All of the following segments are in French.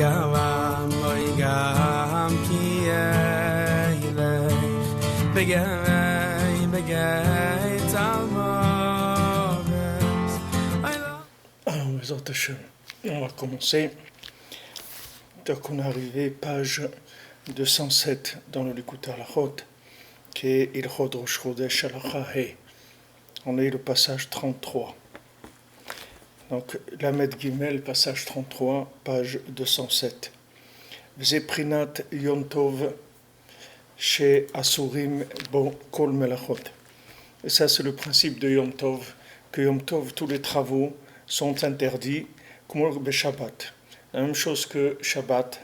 בגאווה לא יגם כי ילך בגאי צלמובס. Alors, Bezrat Hashem, on va commencer. Donc, on est arrivé page 207 dans le Likutei Halachot, qui est Ilchot Rosh Chodesh Halacha He. On est le passage 33. Donc, Lamed Gimel, passage 33, page 207. V'zeprinat Yom Tov chez Asurim Bo Kol Melachot. Et ça, c'est le principe de Yom Tov, que Yom Tov, tous les travaux sont interdits, comme le Shabbat. La même chose que Shabbat,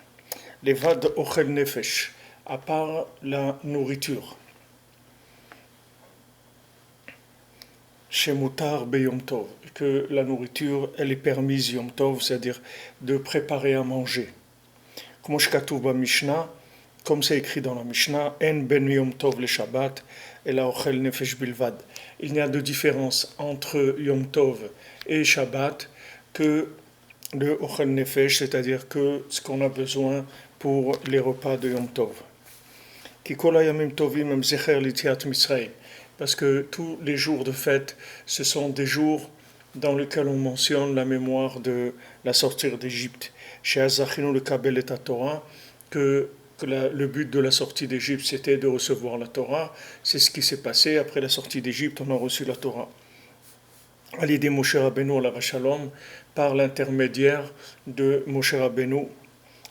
les vad ochel nefesh, à part la nourriture. Chez Mutar be Yom Tov, que la nourriture, elle est permise Yom Tov, c'est-à-dire de préparer à manger. Comme Mishnah, comme c'est écrit dans la Mishnah, En ben Yom Tov le Shabbat et la ochel nefesh bilvad. Il n'y a de différence entre Yom Tov et Shabbat que le ochel nefesh, c'est-à-dire que ce qu'on a besoin pour les repas de Yom Tov. Ki kol hayamim tovim hem zecher l'yetziat Mitzrayim. Parce que tous les jours de fête, ce sont des jours dans lesquels on mentionne la mémoire de la sortie d'Égypte. Chez Azachinu le Kabel et Torah, que le but de la sortie d'Égypte, c'était de recevoir la Torah. C'est ce qui s'est passé. Après la sortie d'Égypte, on a reçu la Torah. À l'idée Moshe Rabbeinu, alav shalom, par l'intermédiaire de Moshe Rabbeinu,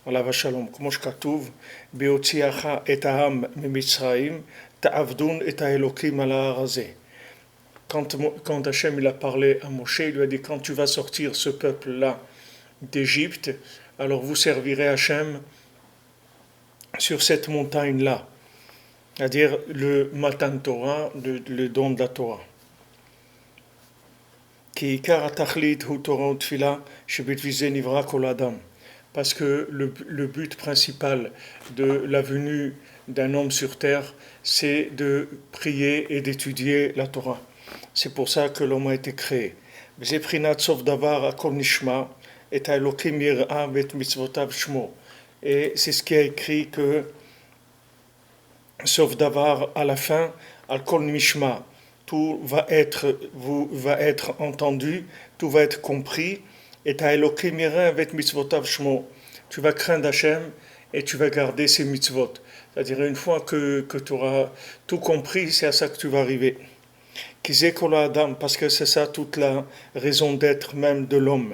alav shalom. Comme katuv, beotziacha et ha'am mimitzraim, ta'avdun et ha'elokim ala harazeh. Quand Hachem il a parlé à Moshe, il lui a dit, quand tu vas sortir ce peuple-là d'Égypte, alors vous servirez Hachem sur cette montagne-là, c'est-à-dire le Matan Torah, le don de la Torah. Parce que le but principal de la venue d'un homme sur terre, c'est de prier et d'étudier la Torah. C'est pour ça que l'homme a été créé. Et c'est ce qui a écrit que, sauf d'avar à la fin, al kol mishma, tout va être entendu, tout va être compris, et ta elokim vet mitzvotav shmo. Tu vas craindre Hachem et tu vas garder ses mitzvot. C'est-à-dire, une fois que tu auras tout compris, c'est à ça que tu vas arriver. Kizeh kol adam, parce que c'est ça toute la raison d'être même de l'homme.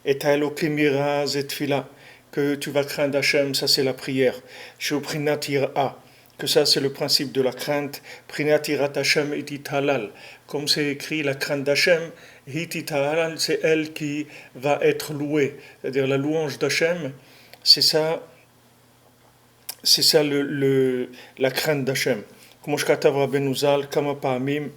Et ta elokim zet fila, que tu vas craindre Hachem, ça c'est la prière. Shuprinat ira, que ça c'est le principe de la crainte. Prinat irat Hachem itit halal, comme c'est écrit, la crainte d'Hachem, itit halal, c'est elle qui va être louée. C'est-à-dire la louange d'Hachem, c'est ça la crainte d'Hachem. Comme shkatav Rabbeinu Zal, kama pa'amim,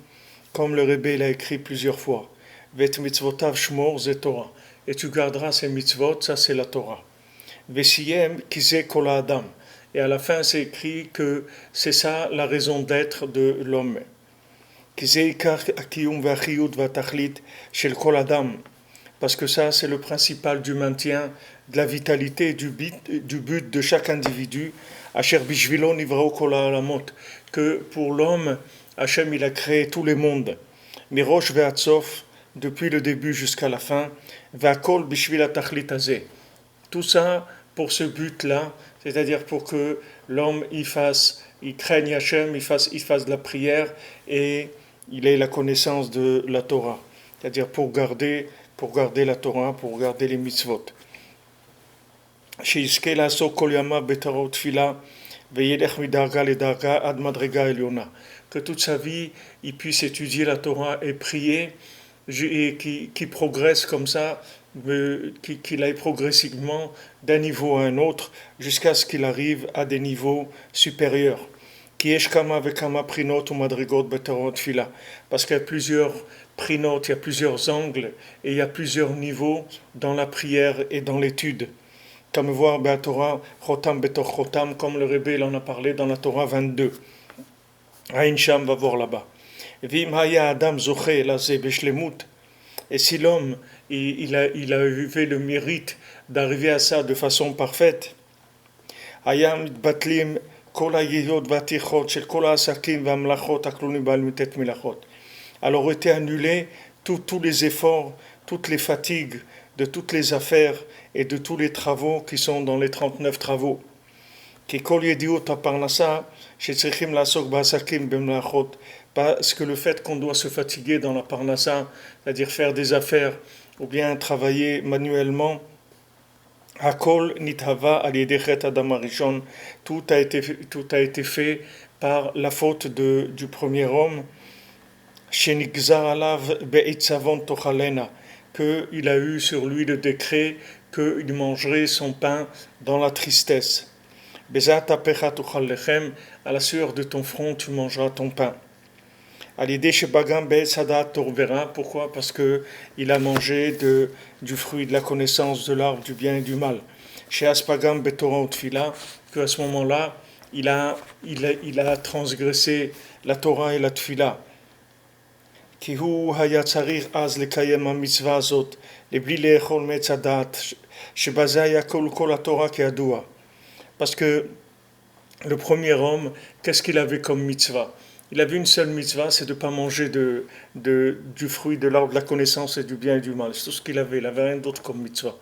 comme le Rebbe l'a écrit plusieurs fois. Vet mitzvotav shmor ze Torah. Et tu garderas ces mitzvot, ça c'est la Torah. Vesiyem kizeh kol adam. Et à la fin, c'est écrit que c'est ça la raison d'être de l'homme. Kizeh ikar akiyum v'achiyut v'tachlit shel kol adam. Parce que ça, c'est le principal du maintien, de la vitalité, du but de chaque individu. Asher bishvilo nivrao kol ha'olamot. Que pour l'homme, Hachem, il a créé tous les mondes. Mirosh ve'atsof, depuis le début jusqu'à la fin. Ve'akol bishvil ha'tachlit hazeh. Tout ça pour ce but-là, c'est-à-dire pour que l'homme il craigne Hachem, il fasse de la prière et il ait la connaissance de la Torah. C'est-à-dire pour garder la Torah, pour garder les mitzvot. Que toute sa vie, il puisse étudier la Torah et prier, et qui progresse comme ça, qu'il aille progressivement d'un niveau à un autre jusqu'à ce qu'il arrive à des niveaux supérieurs. Parce qu'il y a plusieurs prinot, il y a plusieurs angles et il y a plusieurs niveaux dans la prière et dans l'étude. Comme voir la Torah, Chotam Betoch Chotam, comme le Rebbe en a parlé dans la Torah 22. Aïn Sham va voir là-bas. Vim Haya Adam Zoché Lazé Beshlemut. Et si l'homme, il a eu le mérite d'arriver à ça de façon parfaite, Hayam Batlim, Kola Yehod Vatichot, Shel Kola Asakim Vamlachot, Akluni Balmitet Milachot. Alors étaient annulés tous les efforts, toutes les fatigues de toutes les affaires et de tous les travaux qui sont dans les 39 travaux. Parce que le fait qu'on doit se fatiguer dans la parnassa, c'est-à-dire faire des affaires ou bien travailler manuellement, Hakol nithava al yedei chet Adam harishon, tout a été fait par la faute du premier homme, shenigzar alav be'itzavon tochalena, qu'il a eu sur lui le décret qu'il mangerait son pain dans la tristesse. Bezat apecha tuchal lechem, à la sueur de ton front tu mangeras ton pain. Alidé shebagam be'etzadat torvera, pourquoi? Parce que il a mangé du fruit de la connaissance de l'arbre du bien et du mal. Chez Aspagam be'torah utfila, qu'à ce moment-là il a transgressé la Torah et la Tfila. כי הוא היה צריך אז לקיים המצווה הזאת, לבלי לאכול מעץ הדעת, שבזה היה כל התורה כידוע. Parce que le premier homme, qu'est-ce qu'il avait comme mitzvah? Il avait une seule mitzvah, c'est de ne pas manger du fruit de l'arbre de la connaissance et du bien et du mal. C'est tout ce qu'il avait, il n'avait rien d'autre comme mitzvah.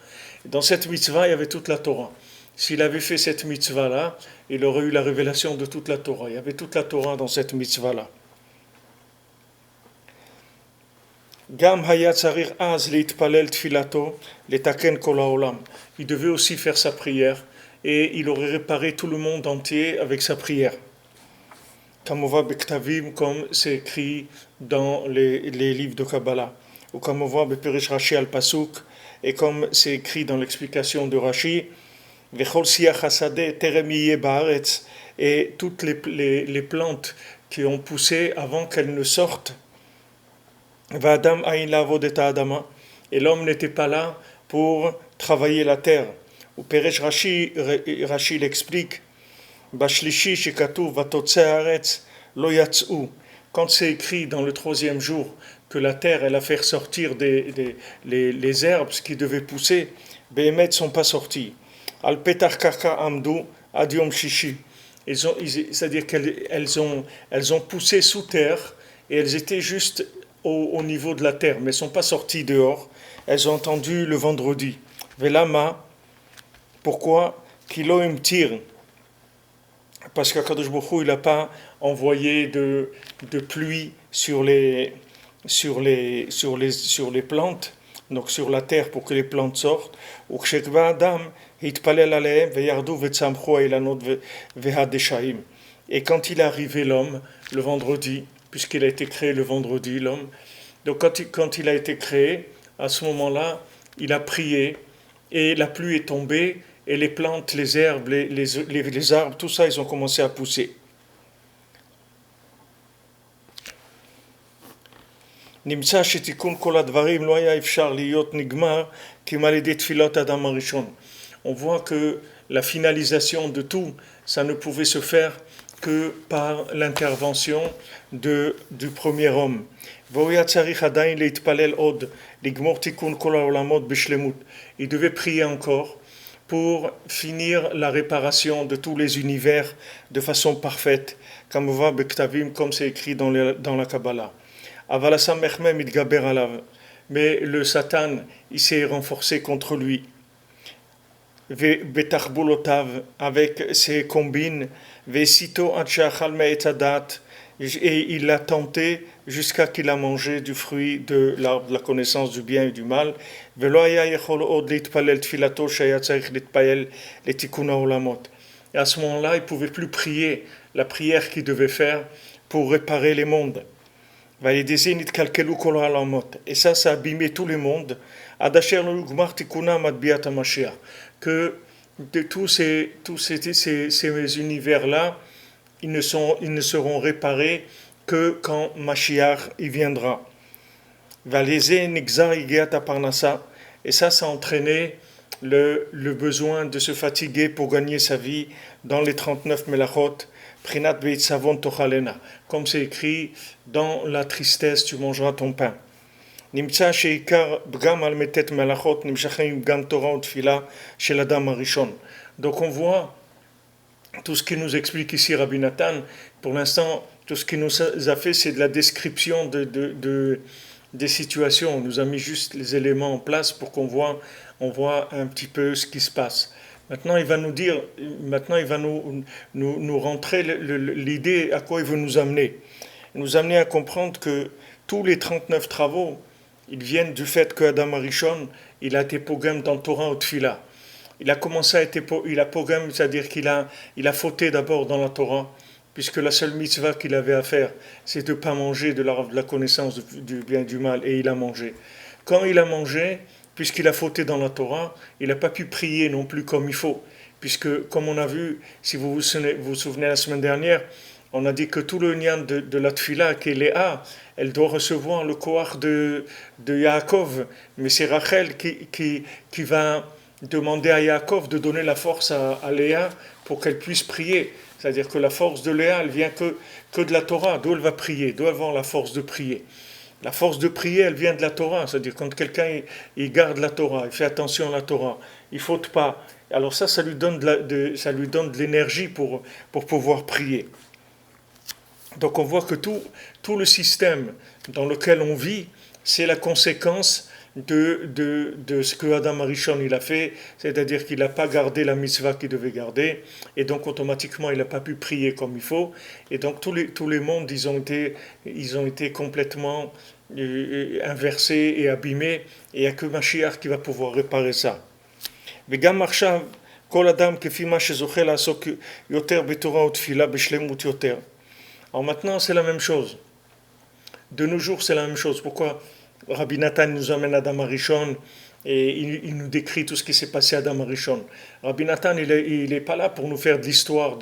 Et dans cette mitzvah, il y avait toute la Torah. S'il avait fait cette mitzvah-là, il aurait eu la révélation de toute la Torah. Il y avait toute la Torah dans cette mitzvah-là. Gam hayat sarir az leitpalel tfilato letaken kol haolam. Il devait aussi faire sa prière et il aurait réparé tout le monde entier avec sa prière. Kamova bektavim, comme c'est écrit dans les livres de Kabbalah, ou kamova beperish Rashi al pasuk, et comme c'est écrit dans l'explication de Rashi, vechol siach hasadeh terem yeh baaretz, et toutes les plantes qui ont poussé avant qu'elles ne sortent. V'adam aïn lavod et adama, et l'homme n'était pas là pour travailler la terre. Ou Peresh Rashi l'explique, Bashlishi shekatuv vatotzeh haaretz lo yatzou. Quand c'est écrit dans le troisième jour que la terre elle a fait sortir les herbes qui devaient pousser, Behemet sont pas sortis. Al petach karka amdu ad yom shishi. C'est-à-dire qu'elles ont poussé sous terre et elles étaient juste au niveau de la terre, mais elles ne sont pas sorties dehors. Elles ont entendu le vendredi. Velama, pourquoi? Kiloim tir. Parce qu'Akadosh Baruch Hu, il n'a pas envoyé de pluie sur les plantes, donc sur la terre pour que les plantes sortent. Et quand il est arrivé l'homme, le vendredi, puisqu'il a été créé le vendredi, l'homme, donc quand il a été créé, à ce moment-là, il a prié, et la pluie est tombée, et les plantes, les herbes, les arbres, tout ça, ils ont commencé à pousser. נמצא שתיקון כל הדברים לא היה אפשר להיות נגמר כי על ידי תפילת האדם הראשון. On voit que la finalisation de tout, ça ne pouvait se faire que par l'intervention du premier homme. והוא היה צריך עדיין להתפלל עוד, לגמור תיקון כל העולמות בשלמות. Il devait prier encore pour finir la réparation de tous les univers de façon parfaite, comme on voit Bektavim, comme c'est écrit dans la Kabbalah. Mais le Satan, il s'est renforcé contre lui. Avec ses combines, et il l'a tenté jusqu'à qu'il a mangé du fruit de l'arbre de la connaissance du bien et du mal. Et à ce moment-là, il ne pouvait plus prier la prière qu'il devait faire pour réparer les mondes. Et ça a abîmé tout le monde. Que de tous ces univers-là, ils ne seront réparés que quand Mashiach y viendra. Et ça a entraîné le besoin de se fatiguer pour gagner sa vie dans les 39 melachot, prinat beitzavon tochalena, comme c'est écrit, dans la tristesse tu mangeras ton pain. נמצא שעיקר פגם על מתת מלאכות נמשכים עם פגם תורה ותפילה של אדם הראשון. Donc on voit tout ce qui nous explique ici Rabbi Nathan. Pour l'instant, tout ce qu'il nous a fait, c'est de la description des situations. On nous a mis juste les éléments en place pour qu'on voit, on voit un petit peu ce qui se passe. Maintenant, il va nous dire, maintenant, il va nous rentrer l'idée à quoi il veut nous amener. Nous amener à comprendre que tous les 39 travaux, ils viennent du fait que Adam Arishon, il a été pogam dans Torah ou Tfila. Il a commencé à être, il a pogam, c'est-à-dire qu'il a fauté d'abord dans la Torah, puisque la seule mitzvah qu'il avait à faire, c'est de ne pas manger de la connaissance du bien et du mal, et il a mangé. Quand il a mangé, puisqu'il a fauté dans la Torah, il n'a pas pu prier non plus comme il faut, puisque comme on a vu, si vous vous souvenez la semaine dernière, on a dit que tout le nian de la Tfila, qui est Léa, elle doit recevoir le koach de Yaakov, mais c'est Rachel qui va demander à Yaakov de donner la force à Léa pour qu'elle puisse prier. C'est-à-dire que la force de Léa, elle vient que de la Torah, d'où elle va prier, d'où elle va avoir la force de prier. La force de prier, elle vient de la Torah, c'est-à-dire quand quelqu'un il garde la Torah, il fait attention à la Torah, il ne faute pas. Alors ça lui donne de l'énergie pour pouvoir prier. Donc on voit que tout le système dans lequel on vit, c'est la conséquence de ce que Adam Arishon il a fait, c'est-à-dire qu'il n'a pas gardé la mitzvah qu'il devait garder, et donc automatiquement il n'a pas pu prier comme il faut, et donc tous les mondes ils ont été complètement inversés et abîmés, et il n'y a que Mashiach qui va pouvoir réparer ça. וגם עכשיו כל אדם כפי מה שזוכה לעסוק יותר בתורה ותפילה בשלמות יותר. Alors maintenant c'est la même chose. De nos jours c'est la même chose. Pourquoi Rabbi Nathan nous amène à Adam Arishon et il nous décrit tout ce qui s'est passé à Adam Arishon. Rabbi Nathan, il est pas là pour nous faire de l'histoire.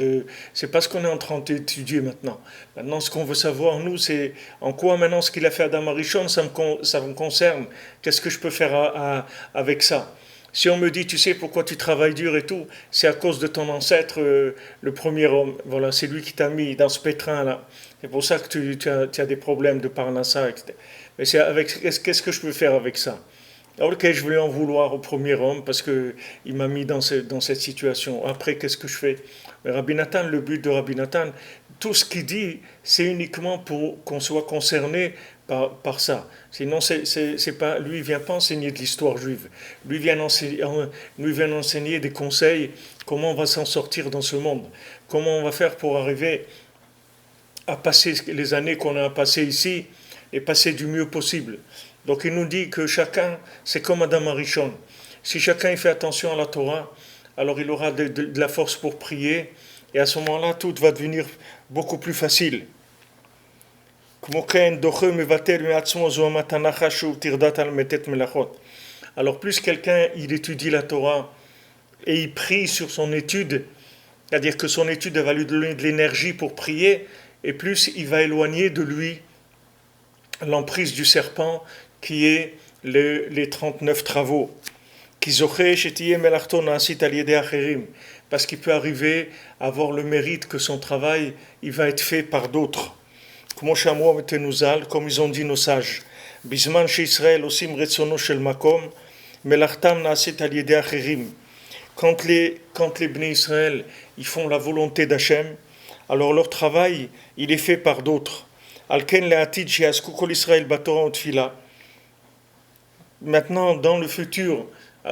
C'est pas ce qu'on est en train d'étudier maintenant. Maintenant, ce qu'on veut savoir, nous, c'est en quoi maintenant ce qu'il a fait à Adam Arishon, ça me concerne. Qu'est-ce que je peux faire avec ça? Si on me dit, tu sais pourquoi tu travailles dur et tout, c'est à cause de ton ancêtre, le premier homme. Voilà, c'est lui qui t'a mis dans ce pétrin-là. C'est pour ça que tu as des problèmes de parnassa, etc. Mais qu'est-ce que je peux faire avec ça? Alors, ok, je voulais en vouloir au premier homme parce qu'il m'a mis dans cette situation. Après, qu'est-ce que je fais? Mais Rabbi Nathan, le but de Rabbi Nathan, tout ce qu'il dit, c'est uniquement pour qu'on soit concerné par ça. Sinon, c'est pas, lui, il ne vient pas enseigner de l'histoire juive. Lui, il vient enseigner des conseils, comment on va s'en sortir dans ce monde. Comment on va faire pour arriver à passer les années qu'on a à passer ici et passer du mieux possible. Donc il nous dit que chacun, c'est comme Adam Arishon. Si chacun il fait attention à la Torah, alors il aura de la force pour prier, et à ce moment-là, tout va devenir beaucoup plus facile. Alors plus quelqu'un il étudie la Torah et il prie sur son étude, c'est-à-dire que son étude va lui donner de l'énergie pour prier, et plus il va éloigner de lui l'emprise du serpent qui est les 39 travaux. Parce qu'il peut arriver à avoir le mérite que son travail il va être fait par d'autres. Comme ils ont dit nos sages. Quand les Bnei Israël ils font la volonté d'Hachem, alors leur travail il est fait par d'autres. Maintenant, dans le futur,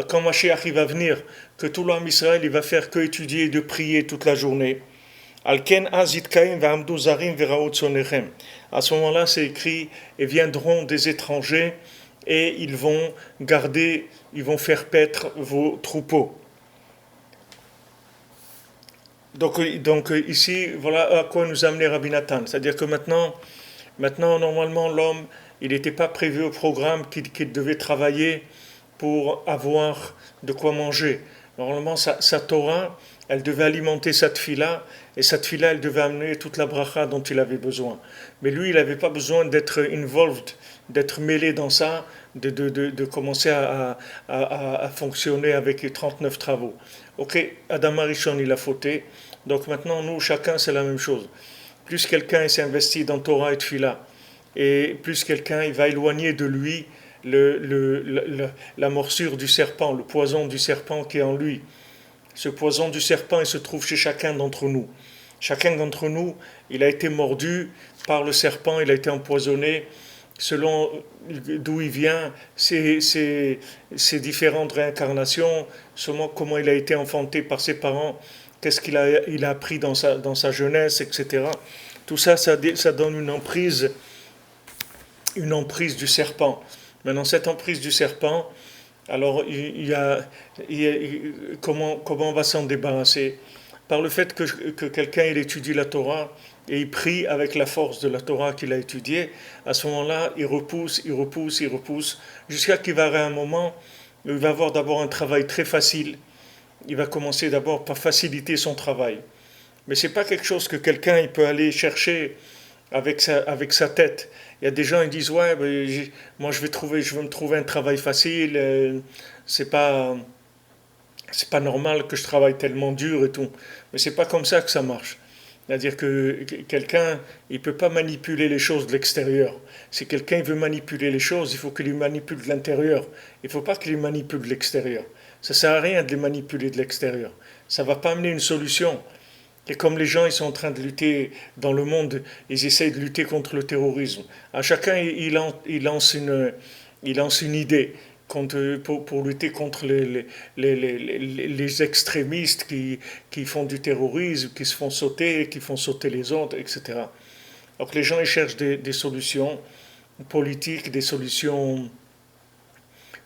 quand Mashiach va venir, que tout l'homme Israël il va faire que étudier et de prier toute la journée. À ce moment-là, c'est écrit, et viendront des étrangers et ils vont faire paître vos troupeaux. Donc ici, voilà à quoi nous a amené Rabbi Nathan. C'est-à-dire que maintenant, normalement, l'homme, il n'était pas prévu au programme qu'il devait travailler pour avoir de quoi manger. Normalement, sa Torah, elle devait alimenter sa tfila, et sa tfila, elle devait amener toute la bracha dont il avait besoin. Mais lui, il n'avait pas besoin d'être involved, d'être mêlé dans ça, de commencer à fonctionner avec les 39 travaux. Ok, Adam Arishon, il a fauté, donc maintenant, nous, chacun, c'est la même chose. Plus quelqu'un s'est investi dans Torah et tfila, et plus quelqu'un il va éloigner de lui la morsure du serpent, le poison du serpent qui est en lui. Ce poison du serpent, il se trouve chez chacun d'entre nous. Chacun d'entre nous, il a été mordu par le serpent, il a été empoisonné selon d'où il vient, ses différentes réincarnations, selon comment il a été enfanté par ses parents, qu'est-ce il a appris dans sa jeunesse, etc. Tout ça, ça donne une emprise du serpent. Maintenant, cette emprise du serpent, alors comment on va s'en débarrasser? Par le fait que quelqu'un il étudie la Torah et il prie avec la force de la Torah qu'il a étudiée, à ce moment-là, il repousse, jusqu'à qu'il va arriver un moment où il va avoir d'abord un travail très facile. Il va commencer d'abord par faciliter son travail. Mais ce n'est pas quelque chose que quelqu'un il peut aller chercher avec sa tête. Il y a des gens qui disent ouais, moi je veux me trouver un travail facile, c'est pas c'est pas normal que je travaille tellement dur et tout. Mais c'est pas comme ça que ça marche. C'est-à-dire que quelqu'un, il peut pas manipuler les choses de l'extérieur. Si quelqu'un veut manipuler les choses, il faut qu'il les manipule de l'intérieur. Il ne faut pas qu'il les manipule de l'extérieur. Ça sert à rien de les manipuler de l'extérieur. Ça va pas amener une solution. Et comme les gens ils sont en train de lutter dans le monde, ils essayent de lutter contre le terrorisme. À chacun, il lance une idée pour lutter contre les extrémistes qui font du terrorisme, qui se font sauter, qui font sauter les autres, etc. Donc les gens ils cherchent des solutions politiques, des solutions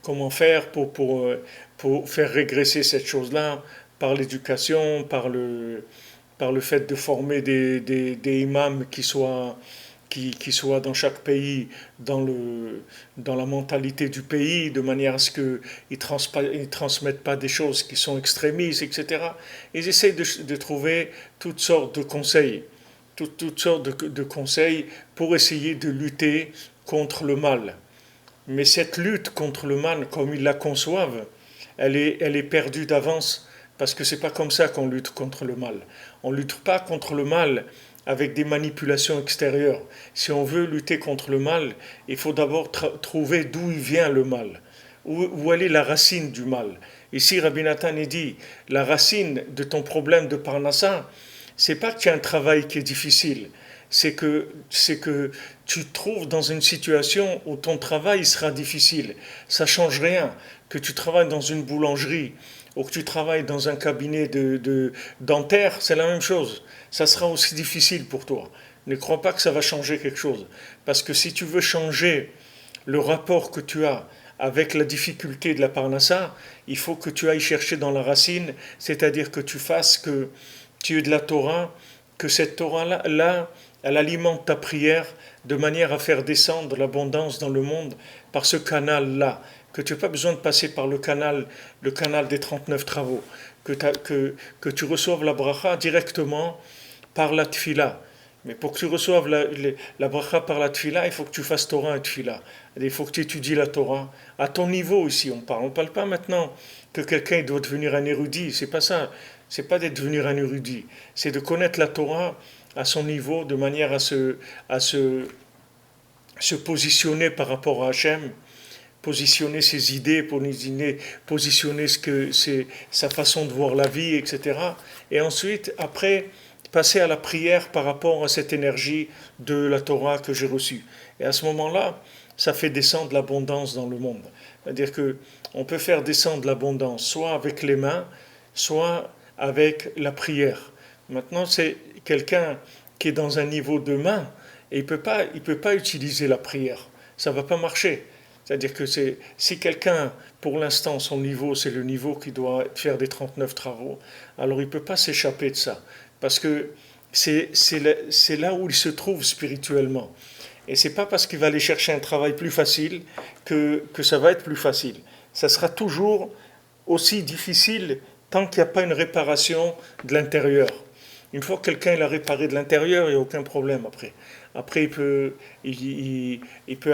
comment faire pour faire régresser cette chose-là par l'éducation, par le fait de former des imams qui soient dans chaque pays, dans la mentalité du pays, de manière à ce qu'ils ne transmettent pas des choses qui sont extrémistes, etc. Ils essayent de trouver toutes sortes de conseils, toutes sortes de conseils pour essayer de lutter contre le mal. Mais cette lutte contre le mal, comme ils la conçoivent, elle est perdue d'avance, parce que c'est pas comme ça qu'on lutte contre le mal. On lutte pas contre le mal avec des manipulations extérieures. Si on veut lutter contre le mal, il faut d'abord trouver d'où il vient le mal, où elle est la racine du mal. Ici, Rabbi Nathan dit, la racine de ton problème de Parnassa, c'est pas que tu as un travail qui est difficile, c'est que tu te trouves dans une situation où ton travail sera difficile. Ça change rien. Que tu travailles dans une boulangerie ou que tu travailles dans un cabinet de dentaire, c'est la même chose. Ça sera aussi difficile pour toi. Ne crois pas que ça va changer quelque chose. Parce que si tu veux changer le rapport que tu as avec la difficulté de la parnassa, il faut que tu ailles chercher dans la racine, c'est-à-dire que tu fasses que tu aies de la Torah, que cette Torah-là, elle alimente ta prière de manière à faire descendre l'abondance dans le monde par ce canal-là, que tu n'as pas besoin de passer par le canal des 39 travaux, que tu reçoives la bracha directement par la tfila. Mais pour que tu reçoives la bracha par la tfila, il faut que tu fasses Torah et tfila. Il faut que tu étudies la Torah. À ton niveau ici, on parle. On ne parle pas maintenant que quelqu'un doit devenir un érudit. C'est pas ça. C'est pas d'être devenir un érudit. C'est de connaître la Torah à son niveau, de manière à se positionner par rapport à Hachem, positionner ses idées, positionner ce que c'est sa façon de voir la vie, etc. Et ensuite, après, passer à la prière par rapport à cette énergie de la Torah que j'ai reçue. Et à ce moment-là, ça fait descendre l'abondance dans le monde. C'est-à-dire que on peut faire descendre l'abondance soit avec les mains, soit avec la prière. Maintenant, c'est quelqu'un qui est dans un niveau de main et il peut pas utiliser la prière. Ça va pas marcher. C'est-à-dire que si quelqu'un, pour l'instant, son niveau, c'est le niveau qui doit faire des 39 travaux, alors il ne peut pas s'échapper de ça. Parce que c'est là où il se trouve spirituellement. Et c'est pas parce qu'il va aller chercher un travail plus facile que ça va être plus facile. Ça sera toujours aussi difficile tant qu'il n'y a pas une réparation de l'intérieur. Une fois que quelqu'un l'a réparé de l'intérieur, il n'y a aucun problème après. Après, il peut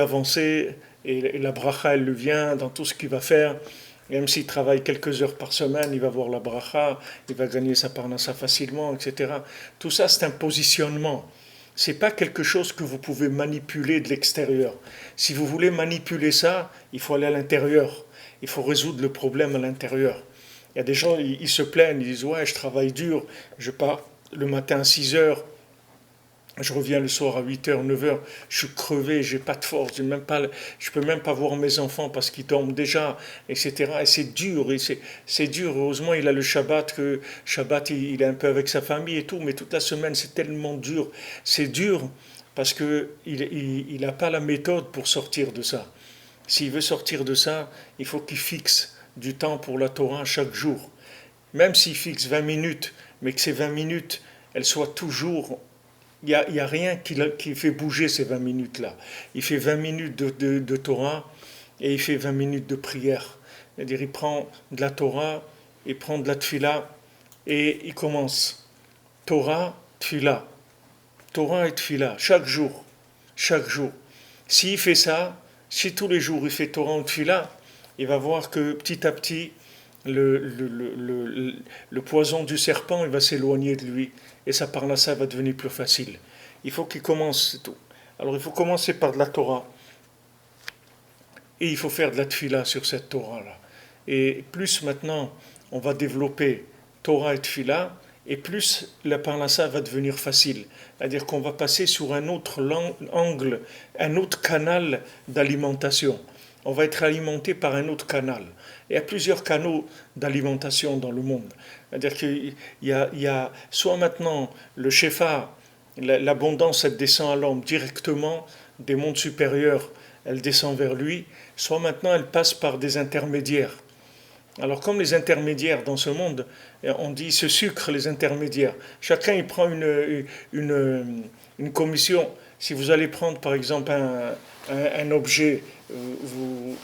avancer et la bracha, elle le vient dans tout ce qu'il va faire. Même s'il travaille quelques heures par semaine, il va voir la bracha, il va gagner sa parnassa facilement, etc. Tout ça, c'est un positionnement. c'est pas quelque chose que vous pouvez manipuler de l'extérieur. Si vous voulez manipuler ça, il faut aller à l'intérieur. Il faut résoudre le problème à l'intérieur. Il y a des gens, ils se plaignent, ils disent ouais, je travaille dur, je pars le matin à 6 heures, je reviens le soir à 8 heures, 9 heures, je suis crevé, j'ai pas de force, je peux même pas voir mes enfants parce qu'ils dorment déjà, etc. Et c'est dur, c'est dur. Heureusement, il a le Shabbat, il est un peu avec sa famille et tout, mais toute la semaine, c'est tellement dur. C'est dur parce qu'il n'a pas la méthode pour sortir de ça. S'il veut sortir de ça, il faut qu'il fixe du temps pour la Torah chaque jour. Même s'il fixe 20 minutes, mais que ces 20 minutes, elles soient toujours. Il y a rien qui fait bouger ces 20 minutes-là. Il fait 20 minutes de Torah et il fait 20 minutes de prière. C'est-à-dire, il prend de la Torah, il prend de la Tfila et il commence. Torah, Tfila. Torah et Tfila, chaque jour. Chaque jour. S'il fait ça, si tous les jours il fait Torah ou Tfila, il va voir que petit à petit, le poison du serpent il va s'éloigner de lui et ça par là ça va devenir plus facile. Il faut qu'il commence, c'est tout. Alors il faut commencer par de la Torah et il faut faire de la tfila sur cette Torah là. Et plus maintenant on va développer Torah et tfila et plus la parnassa va devenir facile. C'est-à-dire qu'on va passer sur un autre angle, un autre canal d'alimentation. On va être alimenté par un autre canal. Il y a plusieurs canaux d'alimentation dans le monde. C'est-à-dire qu'il y a soit maintenant le shefa, l'abondance, elle descend à l'homme directement des mondes supérieurs, elle descend vers lui, soit maintenant elle passe par des intermédiaires. Alors comme les intermédiaires dans ce monde, on dit se sucre les intermédiaires. Chacun il prend une commission. Si vous allez prendre par exemple un objet, vous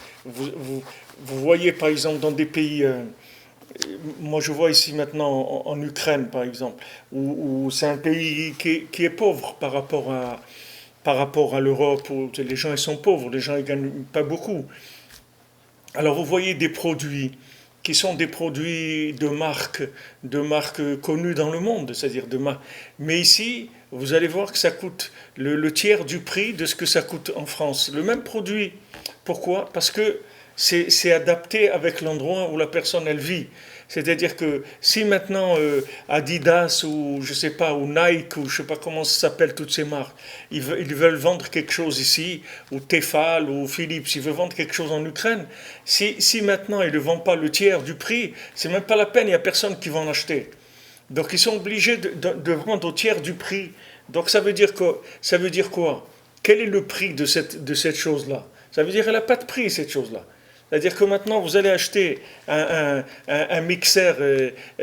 voyez par exemple dans des pays, moi je vois ici maintenant en Ukraine par exemple, où c'est un pays qui est pauvre par rapport à l'Europe, où les gens ils sont pauvres, les gens ils gagnent pas beaucoup. Alors vous voyez des produits qui sont des produits de marques connues dans le monde, c'est-à-dire de marques. Mais ici, vous allez voir que ça coûte le tiers du prix de ce que ça coûte en France. Le même produit. Pourquoi? Parce que c'est adapté avec l'endroit où la personne elle vit. C'est-à-dire que si maintenant Adidas ou je sais pas ou Nike ou je sais pas comment ça s'appelle toutes ces marques, ils veulent vendre quelque chose ici ou Tefal ou Philips, ils veulent vendre quelque chose en Ukraine. Si maintenant ils ne vendent pas le tiers du prix, c'est même pas la peine, il y a personne qui va en acheter. Donc ils sont obligés de vendre au tiers du prix. Donc ça veut dire quoi? Quel est le prix de cette chose-là? Ça veut dire qu'elle n'a pas de prix cette chose-là. C'est-à-dire que maintenant, vous allez acheter un mixeur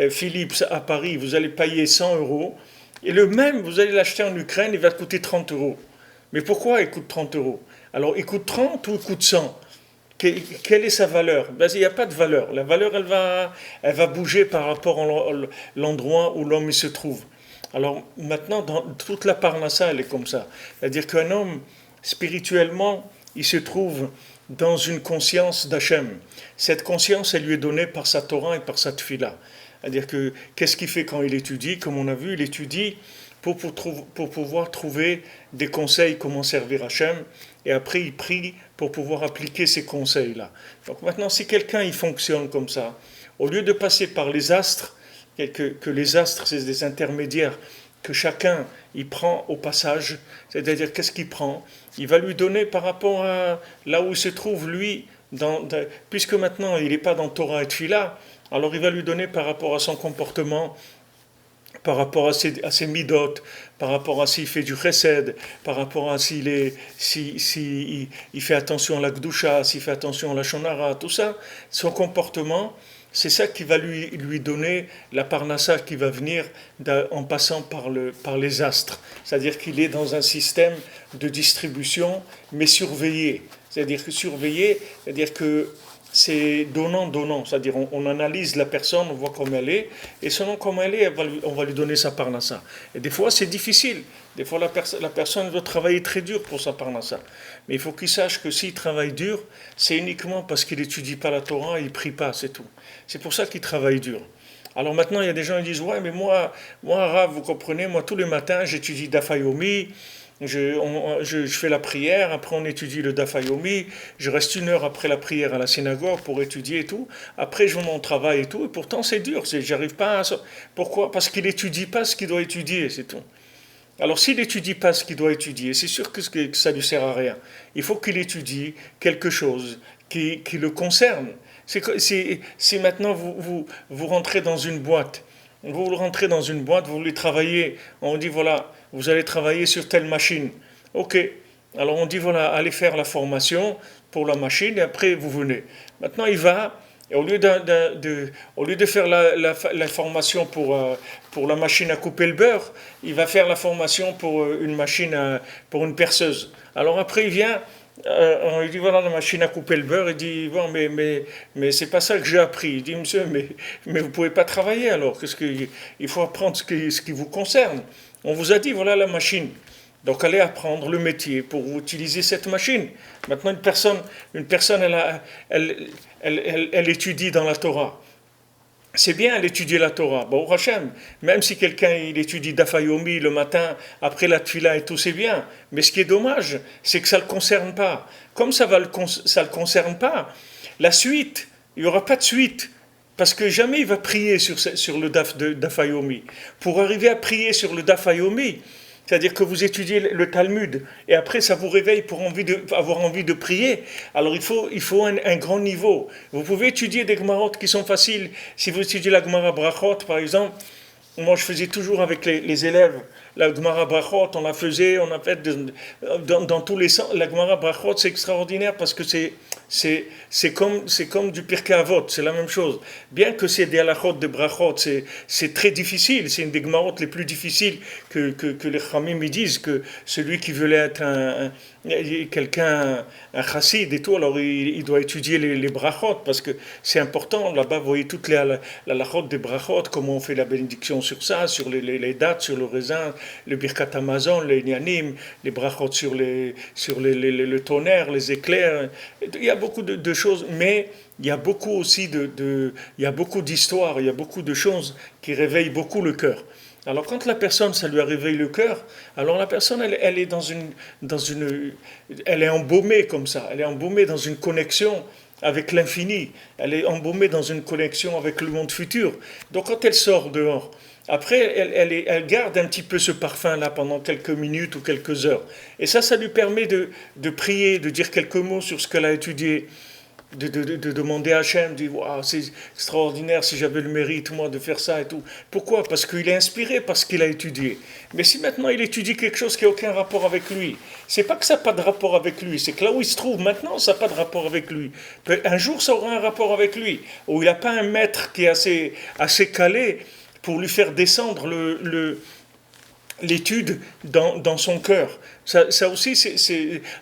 Philips à Paris, vous allez payer 100 euros, et le même, vous allez l'acheter en Ukraine, il va coûter 30 euros. Mais pourquoi il coûte 30 euros? Alors, il coûte 30 ou il coûte 100? Quelle est sa valeur? Ben, il n'y a pas de valeur. La valeur, elle va bouger par rapport à l'endroit où l'homme il se trouve. Alors, maintenant, dans toute la parnassa, elle est comme ça. C'est-à-dire qu'un homme, spirituellement, il se trouve dans une conscience d'Hachem. Cette conscience, elle lui est donnée par sa Torah et par sa Tfila. C'est-à-dire que, qu'est-ce qu'il fait quand il étudie? Comme on a vu, il étudie pour pouvoir trouver des conseils comment servir Hachem, et après il prie pour pouvoir appliquer ces conseils-là. Donc maintenant, si quelqu'un il fonctionne comme ça, au lieu de passer par les astres, que les astres, c'est des intermédiaires, que chacun il prend au passage, c'est-à-dire qu'est-ce qu'il prend? Il va lui donner par rapport à là où il se trouve lui, puisque maintenant il n'est pas dans Torah et Tfila, alors il va lui donner par rapport à son comportement, par rapport à ses midot, par rapport à s'il fait du chesed, par rapport à s'il fait attention à la gdusha, s'il fait attention à la shonara, tout ça, son comportement, c'est ça qui va lui donner la parnassa qui va venir en passant par les astres. C'est-à-dire qu'il est dans un système de distribution, mais surveillé. C'est-à-dire que c'est donnant. C'est-à-dire on analyse la personne, on voit comment elle est, et selon comment elle est, on va lui donner sa parnassa. Et des fois, c'est difficile. Des fois, la personne veut travailler très dur pour sa parnassa. Mais il faut qu'il sache que s'il travaille dur, c'est uniquement parce qu'il n'étudie pas la Torah et il ne prie pas, c'est tout. C'est pour ça qu'il travaille dur. Alors maintenant, il y a des gens qui disent, ouais, mais moi, Rav, vous comprenez, moi, tous les matins, j'étudie Dafayomi, je fais la prière, après on étudie le Dafayomi, je reste 1 heure après la prière à la synagogue pour étudier et tout, après je vais mon travail et tout, et pourtant c'est dur, j'arrive pas à... Pourquoi? Parce qu'il étudie pas ce qu'il doit étudier, c'est tout. Alors s'il n'étudie pas ce qu'il doit étudier, c'est sûr que ça ne lui sert à rien. Il faut qu'il étudie quelque chose qui le concerne. Si maintenant vous rentrez dans une boîte, vous rentrez dans une boîte, vous voulez travailler, on dit voilà, vous allez travailler sur telle machine. Ok, alors on dit voilà, allez faire la formation pour la machine et après vous venez. Maintenant il va, et au lieu de faire la formation pour la machine à couper le beurre, il va faire la formation pour une machine, pour une perceuse. Alors après il vient, on lui dit voilà la machine à couper le beurre, il dit bon mais c'est pas ça que j'ai appris. Il dit monsieur mais vous pouvez pas travailler alors, il faut apprendre ce qui vous concerne. On vous a dit voilà la machine. Donc allez apprendre le métier pour utiliser cette machine. Maintenant une personne elle étudie dans la Torah. C'est bien, elle étudie la Torah. Bon, Hachem, même si quelqu'un il étudie Dafayomi le matin, après la Tfila et tout, c'est bien. Mais ce qui est dommage, c'est que ça ne le concerne pas. Comme ça ne le concerne pas, la suite, il n'y aura pas de suite. Parce que jamais il va prier sur le Dafayomi. Pour arriver à prier sur le Dafayomi, c'est-à-dire que vous étudiez le Talmud et après ça vous réveille pour avoir envie de prier. Alors il faut un grand niveau. Vous pouvez étudier des Gemarot qui sont faciles. Si vous étudiez la Gemara Brachot par exemple, moi je faisais toujours avec les élèves la Gemara Brachot, on a fait dans tous les sens. La Gemara Brachot c'est extraordinaire parce que c'est comme du Pirkei Avot, c'est la même chose. Bien que c'est des halachot de Brachot, c'est très difficile, c'est une des Gemarot les plus difficiles que les Chamim disent, que celui qui veut être quelqu'un, un chassid et tout, alors il doit étudier les Brachot, parce que c'est important, là-bas vous voyez toutes les halachot des Brachot, comment on fait la bénédiction sur ça, sur les dates, sur le raisin, le Birkat Hamazon, les Nyanim, les Brachot sur le tonnerre, les éclairs, il y a beaucoup de choses, mais il y a beaucoup aussi il y a beaucoup d'histoires, il y a beaucoup de choses qui réveillent beaucoup le cœur. Alors quand la personne, ça lui a réveillé le cœur, alors la personne, elle est elle est embaumée comme ça, elle est embaumée dans une connexion avec l'infini, elle est embaumée dans une connexion avec le monde futur. Donc quand elle sort dehors, après, elle garde un petit peu ce parfum-là pendant quelques minutes ou quelques heures. Et ça lui permet de prier, de dire quelques mots sur ce qu'elle a étudié, de demander à Hachem, de dire wow, c'est extraordinaire si j'avais le mérite, moi, de faire ça et tout. Pourquoi? Parce qu'il est inspiré par ce qu'il a étudié. Mais si maintenant il étudie quelque chose qui n'a aucun rapport avec lui, c'est pas que ça n'a pas de rapport avec lui, c'est que là où il se trouve maintenant, ça n'a pas de rapport avec lui. Un jour, ça aura un rapport avec lui, où il n'a pas un maître qui est assez calé pour lui faire descendre l'étude dans son cœur. Ça aussi,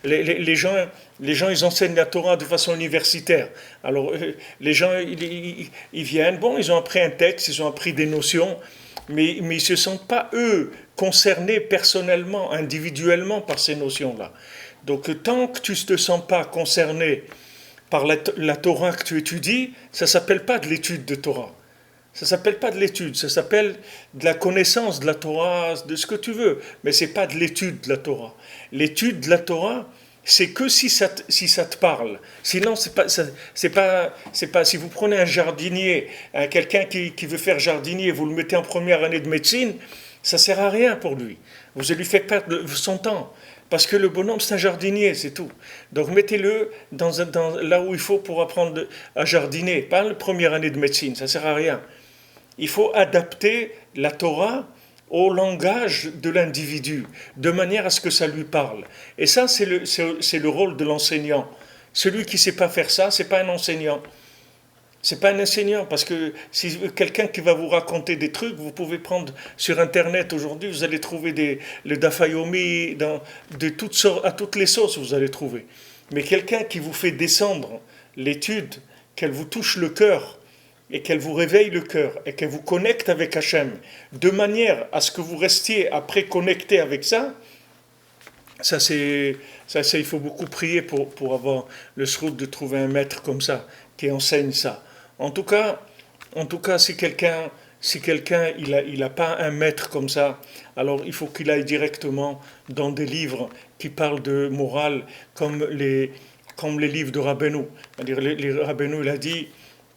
les gens, ils enseignent la Torah de façon universitaire. Alors, les gens, ils viennent, bon, ils ont appris un texte, ils ont appris des notions, mais ils ne se sentent pas, eux, concernés personnellement, individuellement par ces notions-là. Donc, tant que tu ne te sens pas concerné par la Torah que tu étudies, ça ne s'appelle pas de l'étude de Torah. Ça ne s'appelle pas de l'étude, ça s'appelle de la connaissance de la Torah, de ce que tu veux, mais ce n'est pas de l'étude de la Torah. L'étude de la Torah, c'est que si ça te parle. Sinon, c'est pas, si vous prenez un jardinier, quelqu'un qui veut faire jardinier, vous le mettez en première année de médecine, ça ne sert à rien pour lui. Vous allez lui faire perdre son temps. Parce que le bonhomme, c'est un jardinier, c'est tout. Donc mettez-le là où il faut pour apprendre à jardiner, pas la première année de médecine, ça ne sert à rien. Il faut adapter la Torah au langage de l'individu, de manière à ce que ça lui parle. Et ça, c'est le rôle de l'enseignant. Celui qui ne sait pas faire ça, ce n'est pas un enseignant. C'est pas un enseignant, parce que si quelqu'un qui va vous raconter des trucs, vous pouvez prendre sur Internet aujourd'hui, vous allez trouver le Dafayomi de toutes sortes, à toutes les sauces, vous allez trouver. Mais quelqu'un qui vous fait descendre l'étude, qu'elle vous touche le cœur, et qu'elle vous réveille le cœur, et qu'elle vous connecte avec Hachem, de manière à ce que vous restiez après connecté avec ça, il faut beaucoup prier pour avoir le sroud de trouver un maître comme ça, qui enseigne ça. En tout cas, si quelqu'un Si quelqu'un il a pas un maître comme ça, alors il faut qu'il aille directement dans des livres qui parlent de morale, comme les livres de Rabbeinu. C'est-à-dire Rabbeinu il a dit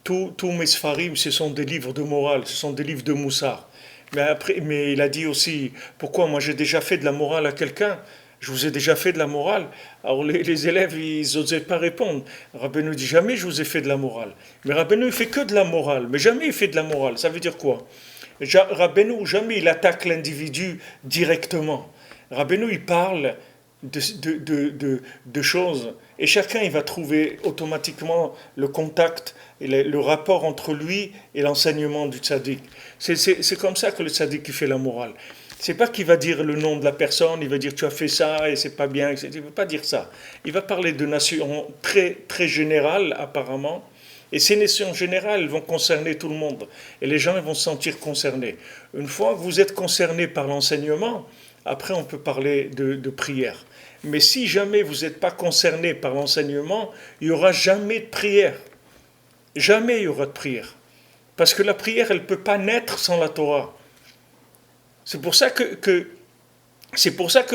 tous mes sfarim ce sont des livres de morale, ce sont des livres de moussard. Mais il a dit aussi pourquoi moi j'ai déjà fait de la morale à quelqu'un. Je vous ai déjà fait de la morale. Alors les élèves, ils n'osaient pas répondre. Rabbeinu dit jamais je vous ai fait de la morale. Mais Rabbeinu il fait que de la morale, mais jamais il fait de la morale. Ça veut dire quoi? Rabbeinu jamais il attaque l'individu directement. Rabbeinu il parle de choses et chacun il va trouver automatiquement le contact et le rapport entre lui et l'enseignement du tzaddik. C'est comme ça que le tzaddik il fait la morale. C'est pas qu'il va dire le nom de la personne, il va dire tu as fait ça et c'est pas bien, etc. Il ne va pas dire ça. Il va parler de nations très, très générales apparemment, et ces nations générales vont concerner tout le monde, et les gens vont se sentir concernés. Une fois que vous êtes concerné par l'enseignement, après on peut parler de prière. Mais si jamais vous n'êtes pas concerné par l'enseignement, il n'y aura jamais de prière. Jamais il y aura de prière. Parce que la prière, elle ne peut pas naître sans la Torah. C'est pour ça que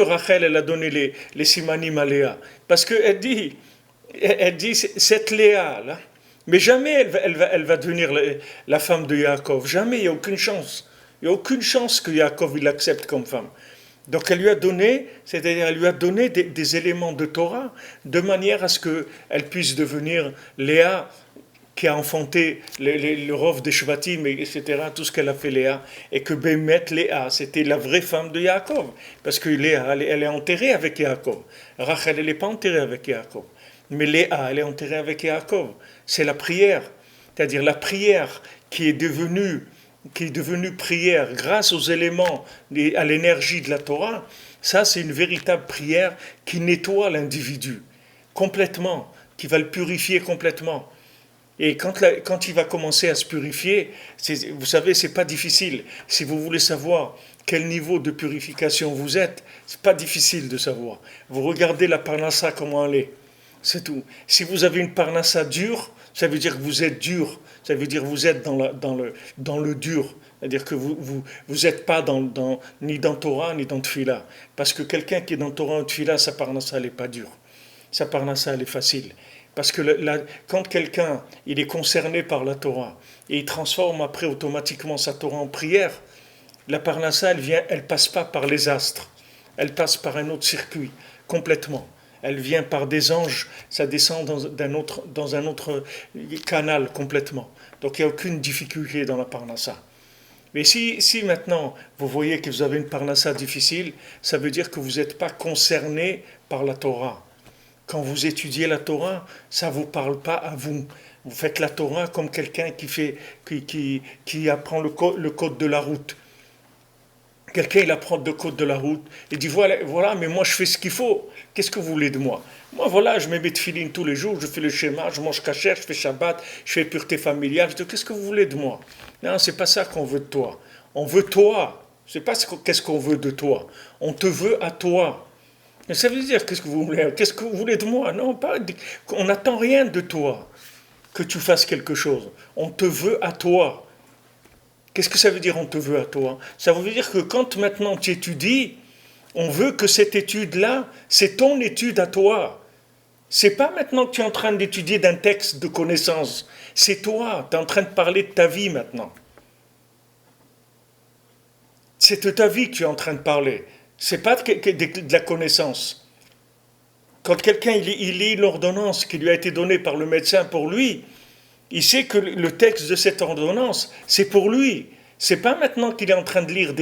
Rachel elle a donné les simanim à Léa. Parce qu'elle dit cette Léa là, mais jamais elle va devenir la femme de Yaakov. Jamais, il n'y a aucune chance. Il n'y a aucune chance que Yaakov il l'accepte comme femme. Donc elle lui a donné, c'est-à-dire elle lui a donné des éléments de Torah de manière à ce qu'elle puisse devenir Léa, qui a enfanté le rov des Shvatim, etc., tout ce qu'elle a fait Léa, et que Bémet Léa, c'était la vraie femme de Yaakov, parce que Léa, elle est enterrée avec Yaakov. Rachel, elle n'est pas enterrée avec Yaakov, mais Léa, elle est enterrée avec Yaakov. C'est la prière, c'est-à-dire la prière qui est devenue prière grâce aux éléments, à l'énergie de la Torah. Ça, c'est une véritable prière qui nettoie l'individu complètement, qui va le purifier complètement. Et quand il va commencer à se purifier, vous savez, c'est pas difficile. Si vous voulez savoir quel niveau de purification vous êtes, c'est pas difficile de savoir. Vous regardez la parnassa, comment elle est. C'est tout. Si vous avez une parnassa dure, ça veut dire que vous êtes dur. Ça veut dire que vous êtes dans le dur. C'est-à-dire que vous êtes pas ni dans Torah, ni dans Tfila. Parce que quelqu'un qui est dans Torah ou Tfila, sa parnassa, elle n'est pas dure. Sa parnassa, elle est facile. Parce que quand quelqu'un il est concerné par la Torah et il transforme après automatiquement sa Torah en prière, la parnassa elle passe pas par les astres, elle passe par un autre circuit complètement. Elle vient par des anges, ça descend dans un autre canal complètement. Donc il n'y a aucune difficulté dans la parnassa. Mais si maintenant vous voyez que vous avez une parnassa difficile, ça veut dire que vous n'êtes pas concerné par la Torah. Quand vous étudiez la Torah, ça ne vous parle pas à vous. Vous faites la Torah comme quelqu'un qui apprend le code de la route. Quelqu'un, il apprend le code de la route. Il dit, voilà, mais moi, je fais ce qu'il faut. Qu'est-ce que vous voulez de moi? Moi, voilà, je mets mes tefilines tous les jours, je fais le schéma, je mange kasher, je fais Shabbat, je fais pureté familiale. Je dis, qu'est-ce que vous voulez de moi? Non, c'est pas ça qu'on veut de toi. On veut toi. C'est pas qu'est-ce qu'on veut de toi. On te veut à toi. Mais ça veut dire, qu'est-ce que vous voulez de moi? Non, on n'attend rien de toi, que tu fasses quelque chose. On te veut à toi. Qu'est-ce que ça veut dire, on te veut à toi? Ça veut dire que quand maintenant tu étudies, on veut que cette étude-là, c'est ton étude à toi. C'est pas maintenant que tu es en train d'étudier d'un texte de connaissance. C'est toi, tu es en train de parler de ta vie maintenant. C'est de ta vie que tu es en train de parler. C'est pas de la connaissance. Quand quelqu'un il lit l'ordonnance qui lui a été donnée par le médecin pour lui, il sait que le texte de cette ordonnance, c'est pour lui. C'est pas maintenant qu'il est en train de lire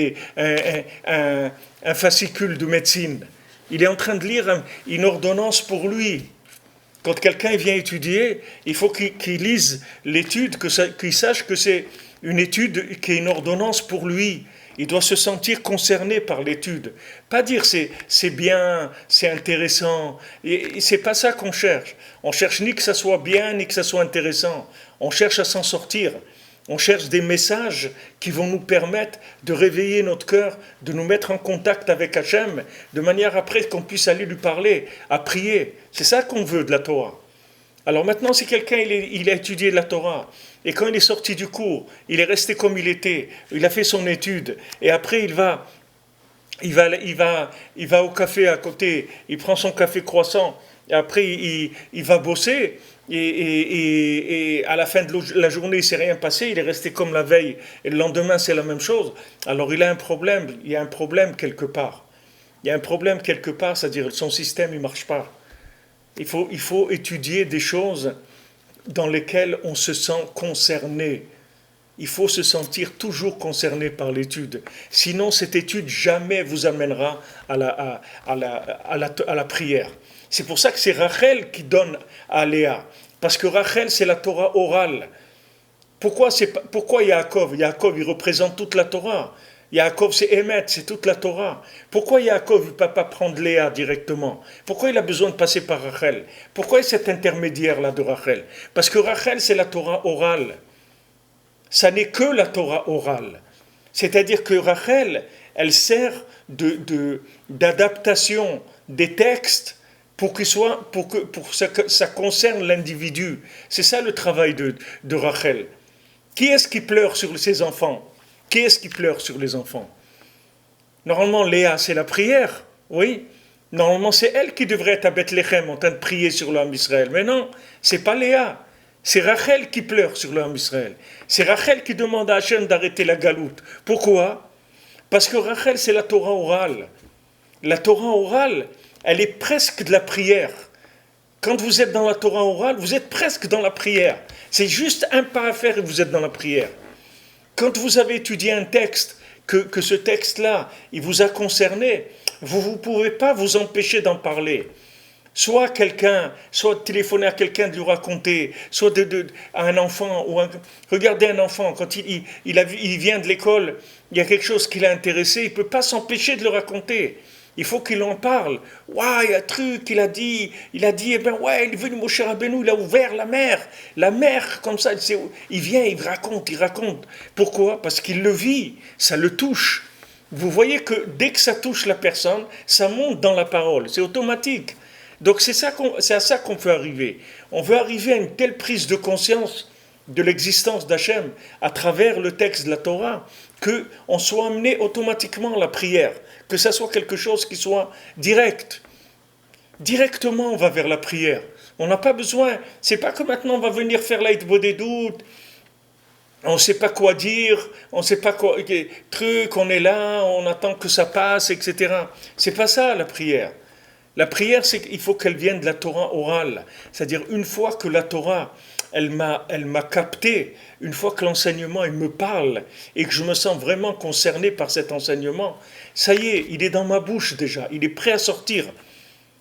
un fascicule de médecine. Il est en train de lire une ordonnance pour lui. Quand quelqu'un vient étudier, il faut qu'il lise l'étude, qu'il sache que c'est une étude qui est une ordonnance pour lui. Il doit se sentir concerné par l'étude. Pas dire c'est bien, c'est intéressant. Et c'est pas ça qu'on cherche. On cherche ni que ça soit bien, ni que ça soit intéressant. On cherche à s'en sortir. On cherche des messages qui vont nous permettre de réveiller notre cœur, de nous mettre en contact avec Hachem, de manière après qu'on puisse aller lui parler, à prier. C'est ça qu'on veut de la Torah. Alors maintenant, si quelqu'un il a étudié la Torah, et quand il est sorti du cours, il est resté comme il était, il a fait son étude, et après il va au café à côté, il prend son café croissant, et après il va bosser, et à la fin de la journée, il ne s'est rien passé, il est resté comme la veille, et le lendemain, c'est la même chose. Alors il a un problème, il y a un problème quelque part. Il y a un problème quelque part, c'est-à-dire son système, il ne marche pas. Il faut étudier des choses dans lesquelles on se sent concerné. Il faut se sentir toujours concerné par l'étude. Sinon, cette étude jamais vous amènera à la prière. C'est pour ça que c'est Rachel qui donne à Léa. Parce que Rachel, c'est la Torah orale. Pourquoi Yaakov? Yaakov, il représente toute la Torah. Yaakov, c'est Emet, c'est toute la Torah. Pourquoi Yaakov ne peut pas prendre Léa directement? Pourquoi il a besoin de passer par Rachel? Pourquoi il y a cet intermédiaire-là de Rachel? Parce que Rachel, c'est la Torah orale. Ça n'est que la Torah orale. C'est-à-dire que Rachel, elle sert d'adaptation des textes pour que ça concerne l'individu. C'est ça le travail de Rachel. Qui est-ce qui pleure sur ses enfants? Qui est-ce qui pleure sur les enfants? Normalement, Léa, c'est la prière, oui. Normalement, c'est elle qui devrait être à Bethléem en train de prier sur l'homme Israël. Mais non, c'est pas Léa. C'est Rachel qui pleure sur l'homme Israël. C'est Rachel qui demande à Hachem d'arrêter la galoute. Pourquoi? Parce que Rachel, c'est la Torah orale. La Torah orale, elle est presque de la prière. Quand vous êtes dans la Torah orale, vous êtes presque dans la prière. C'est juste un pas à faire et vous êtes dans la prière. Quand vous avez étudié un texte, que ce texte-là, il vous a concerné, vous ne pouvez pas vous empêcher d'en parler. Soit téléphoner à quelqu'un de lui raconter, soit à un enfant. Regardez un enfant, quand il vient de l'école, il y a quelque chose qui l'a intéressé, il ne peut pas s'empêcher de le raconter. Il faut qu'il en parle. Waouh, il y a un truc qu'il a dit. Il a dit, eh ben ouais, il est venu Moshe Rabbeinu, il a ouvert la mer. La mer, comme ça, il vient, il raconte. Pourquoi? Parce qu'il le vit, ça le touche. Vous voyez que dès que ça touche la personne, ça monte dans la parole. C'est automatique. Donc c'est à ça qu'on veut arriver. On veut arriver à une telle prise de conscience de l'existence d'Hachem à travers le texte de la Torah qu'on soit amené automatiquement à la prière, que ça soit quelque chose qui soit direct. Directement, on va vers la prière. On n'a pas besoin, c'est pas que maintenant on va venir faire des doutes, on ne sait pas quoi dire, on ne sait pas quoi, on est là, on attend que ça passe, etc. C'est pas ça la prière. La prière, c'est qu'il faut qu'elle vienne de la Torah orale. C'est-à-dire, une fois que la Torah, elle m'a capté, une fois que l'enseignement, il me parle, et que je me sens vraiment concerné par cet enseignement, ça y est, il est dans ma bouche déjà, il est prêt à sortir.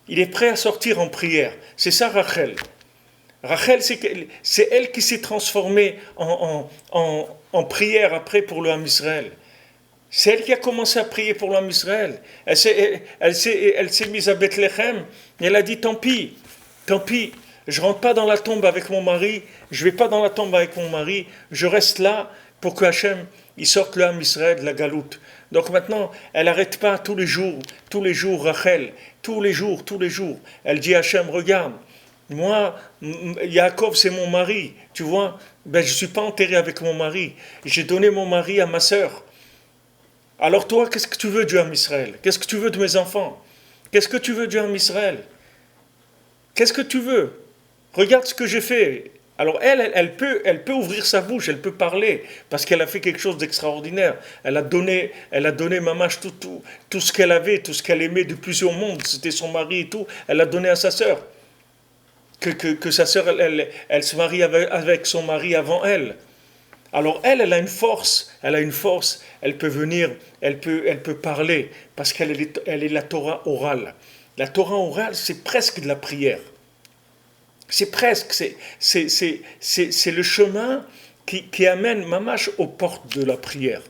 Il est prêt à sortir en prière. C'est ça Rachel. Rachel, c'est elle qui s'est transformée en prière après pour le Ham Israël. C'est elle qui a commencé à prier pour l'homme Israël. Elle s'est mise à Bethléem et elle a dit tant pis, je ne rentre pas dans la tombe avec mon mari, je ne vais pas dans la tombe avec mon mari, je reste là pour que Hachem il sorte l'homme Israël de la galoute. Donc maintenant, elle n'arrête pas tous les jours Rachel, tous les jours. Elle dit à Hachem, regarde, moi, Yaakov c'est mon mari, tu vois, je ne suis pas enterré avec mon mari, j'ai donné mon mari à ma sœur. Alors toi, qu'est-ce que tu veux du Ham Israël? Qu'est-ce que tu veux de mes enfants? Qu'est-ce que tu veux du Ham Israël? Qu'est-ce que tu veux? Regarde ce que j'ai fait. Alors elle peut ouvrir sa bouche, elle peut parler, parce qu'elle a fait quelque chose d'extraordinaire. Elle a donné mamache tout ce qu'elle avait, tout ce qu'elle aimait du plus au monde, c'était son mari et tout, elle a donné à sa sœur. Que sa sœur, elle se marie avec son mari avant elle. Alors elle a une force, elle peut venir, elle peut parler, parce qu'elle est la Torah orale. La Torah orale, c'est presque de la prière. C'est le chemin qui amène Mamash aux portes de la prière.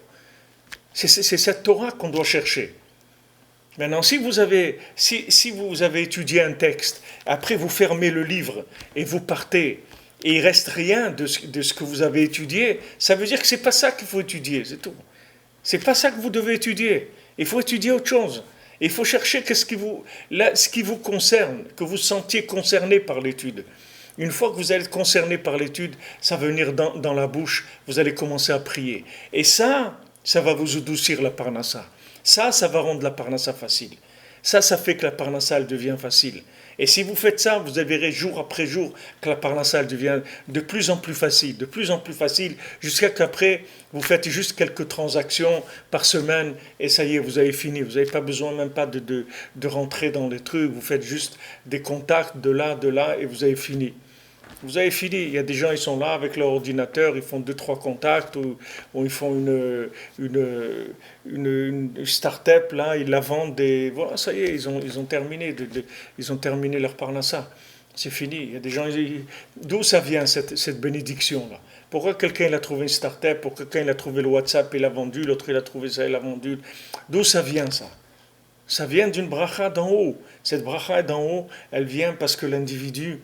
C'est cette Torah qu'on doit chercher. Maintenant, si vous avez étudié un texte, après vous fermez le livre et vous partez, et il ne reste rien de ce que vous avez étudié, ça veut dire que ce n'est pas ça qu'il faut étudier, c'est tout. Ce n'est pas ça que vous devez étudier. Il faut étudier autre chose. Il faut chercher ce qui vous concerne, que vous sentiez concerné par l'étude. Une fois que vous allez être concerné par l'étude, ça va venir dans la bouche, vous allez commencer à prier. Et ça va vous adoucir la parnassa. Ça va rendre la parnassa facile. Ça fait que la parnassa, elle devient facile. Et si vous faites ça, vous verrez jour après jour que la parnassa, elle devient de plus en plus facile, jusqu'à qu'après, vous faites juste quelques transactions par semaine, et ça y est, vous avez fini. Vous n'avez pas besoin même pas de rentrer dans les trucs, vous faites juste des contacts de là, et vous avez fini. Vous avez fini. Il y a des gens, ils sont là avec leur ordinateur, ils font 2-3 contacts, ou ils font une start-up, là, ils la vendent, voilà, ça y est, ils ont terminé, ils ont terminé leur parnassa. C'est fini. Il y a des gens, d'où ça vient cette bénédiction-là? Pourquoi quelqu'un il a trouvé une start-up, pourquoi quelqu'un il a trouvé le WhatsApp, il l'a vendu, l'autre il a trouvé ça, il l'a vendu? D'où ça vient ça? Ça vient d'une bracha d'en haut. Cette bracha d'en haut, elle vient parce que l'individu,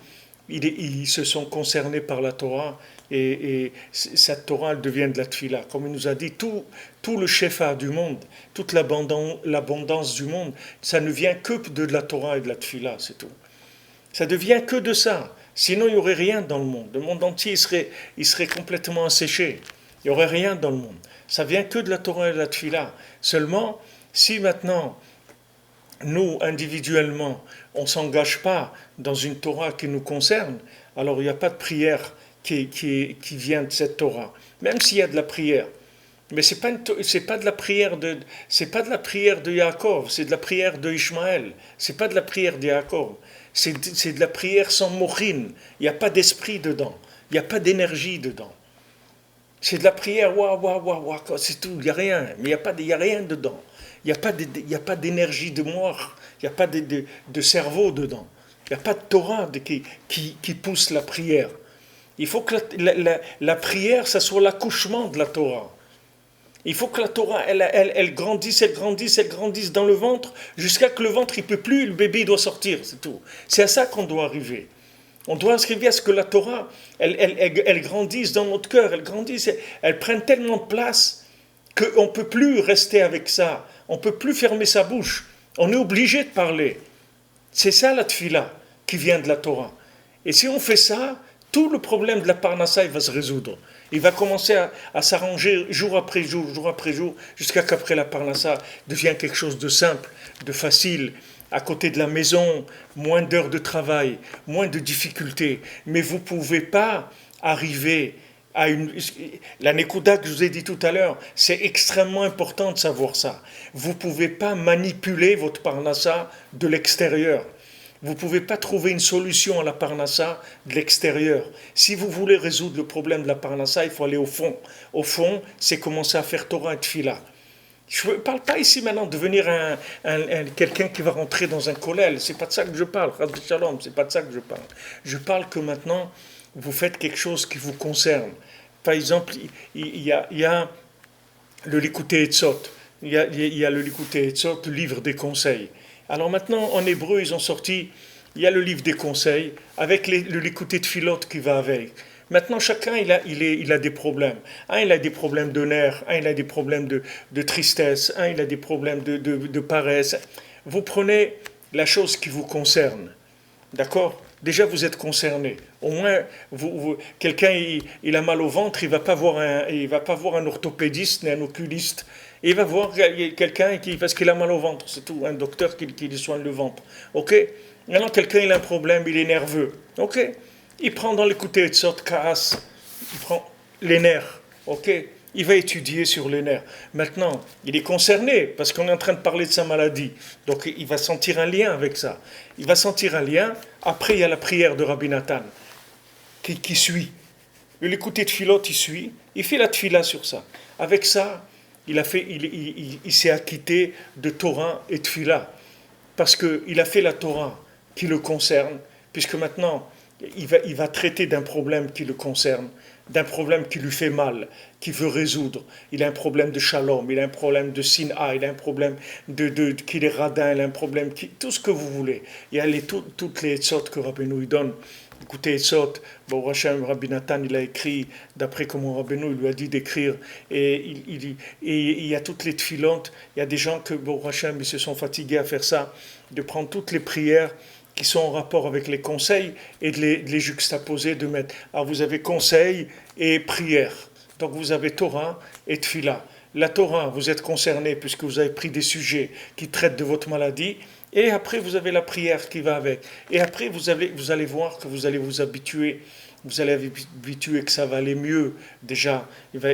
ils se sont concernés par la Torah, et cette Torah elle devient de la tfila. Comme il nous a dit, tout le shefa du monde, toute l'abondance du monde, ça ne vient que de la Torah et de la tfila, c'est tout. Ça ne devient que de ça. Sinon, il n'y aurait rien dans le monde. Le monde entier il serait complètement asséché. Il n'y aurait rien dans le monde. Ça vient que de la Torah et de la tfila. Seulement, si maintenant, nous, individuellement, on ne s'engage pas dans une Torah qui nous concerne, alors il n'y a pas de prière qui vient de cette Torah. Même s'il y a de la prière. Mais c'est pas de la prière de Yaakov, c'est de la prière de Ishmaël. C'est pas de la prière de Yaakov. C'est de la prière sans mochin. Il n'y a pas d'esprit dedans. Il n'y a pas d'énergie dedans. C'est de la prière, waouh, c'est tout, il n'y a rien. Mais il n'y a rien dedans. Il n'y a pas d'énergie de mort. Il n'y a pas de cerveau dedans. Il n'y a pas de Torah qui pousse la prière. Il faut que la prière, ça soit l'accouchement de la Torah. Il faut que la Torah, elle grandisse dans le ventre, jusqu'à que le ventre, il ne peut plus, le bébé doit sortir, c'est tout. C'est à ça qu'on doit arriver. On doit arriver à ce que la Torah, elle grandisse dans notre cœur, elle prenne tellement de place qu'on ne peut plus rester avec ça. On ne peut plus fermer sa bouche. On est obligé de parler. C'est ça la tfila qui vient de la Torah. Et si on fait ça, tout le problème de la parnassa, il va se résoudre. Il va commencer à s'arranger jour après jour, jusqu'à qu'après la parnassa devient quelque chose de simple, de facile, à côté de la maison, moins d'heures de travail, moins de difficultés. Mais vous ne pouvez pas arriver à la Nekuda que je vous ai dit tout à l'heure, c'est extrêmement important de savoir ça. Vous ne pouvez pas manipuler votre parnassa de l'extérieur. Vous ne pouvez pas trouver une solution à la parnassa de l'extérieur. Si vous voulez résoudre le problème de la parnassa, il faut aller au fond. Au fond, c'est commencer à faire Torah et Tfila. Je ne parle pas ici maintenant de devenir quelqu'un qui va rentrer dans un kollel. C'est pas de ça que je parle. Shalom, c'est pas de ça que je parle. Je parle que maintenant, vous faites quelque chose qui vous concerne. Par exemple, il y a le Likutei Etzot. Il y a le Likutei Etzot, le livre des conseils. Alors maintenant, en hébreu, ils ont sorti, il y a le livre des conseils, avec le Likutei Tfilot qui va avec. Maintenant, chacun, il a des problèmes. Un, il a des problèmes de nerfs, un, il a des problèmes de tristesse, un, il a des problèmes de paresse. Vous prenez la chose qui vous concerne. D'accord ? Déjà, vous êtes concerné. Au moins, quelqu'un, il a mal au ventre, il va pas voir un orthopédiste ni un oculiste. Il va voir quelqu'un parce qu'il a mal au ventre, c'est tout, un docteur qui lui soigne le ventre. Ok ? Maintenant, quelqu'un, il a un problème, il est nerveux. Ok ? Il prend dans l'écouter de sorte casse, il prend les nerfs. Ok ? Il va étudier sur les nerfs. Maintenant, il est concerné parce qu'on est en train de parler de sa maladie. Donc, il va sentir un lien avec ça. Il va sentir un lien. Après, il y a la prière de Rabbi Nathan qui suit. L'écouter de Philot, il suit. Il fait la tfila sur ça. Avec ça, il s'est acquitté de Torah et tfila. Parce qu'il a fait la Torah qui le concerne. Puisque maintenant, il va traiter d'un problème qui le concerne, d'un problème qui lui fait mal, qui veut résoudre. Il a un problème de shalom, il a un problème de sin'a, il a un problème qu'il est radin, il a un problème, tout ce que vous voulez. Il y a toutes les etzot que Rabbeinu lui donne. Écoutez, etzot, bon, Rabbi Nathan, il a écrit, d'après comment Rabbeinu lui a dit d'écrire, et il y a toutes les tfilantes, il y a des gens que, bon, ils se sont fatigués à faire ça, de prendre toutes les prières qui sont en rapport avec les conseils et de les juxtaposer, de mettre. Alors vous avez conseil et prière. Donc vous avez Torah et Tfila. La Torah, vous êtes concerné puisque vous avez pris des sujets qui traitent de votre maladie. Et après, vous avez la prière qui va avec. Et après, vous allez voir que vous allez vous habituer. Vous allez vous habituer que ça va aller mieux déjà.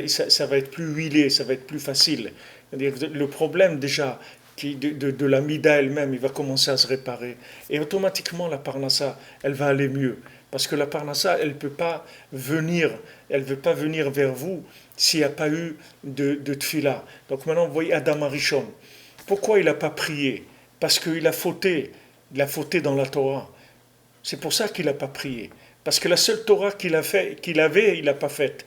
Ça va être plus huilé, ça va être plus facile. C'est-à-dire, le problème déjà de la mida elle-même, il va commencer à se réparer. Et automatiquement, la parnassa, elle va aller mieux. Parce que la parnassa, elle ne peut pas venir, vers vous s'il n'y a pas eu de tfila. Donc maintenant, vous voyez Adam Arishon. Pourquoi il n'a pas prié? Parce qu'il a fauté. Il a fauté dans la Torah. C'est pour ça qu'il n'a pas prié. Parce que la seule Torah qu'il avait, il n'a pas faite.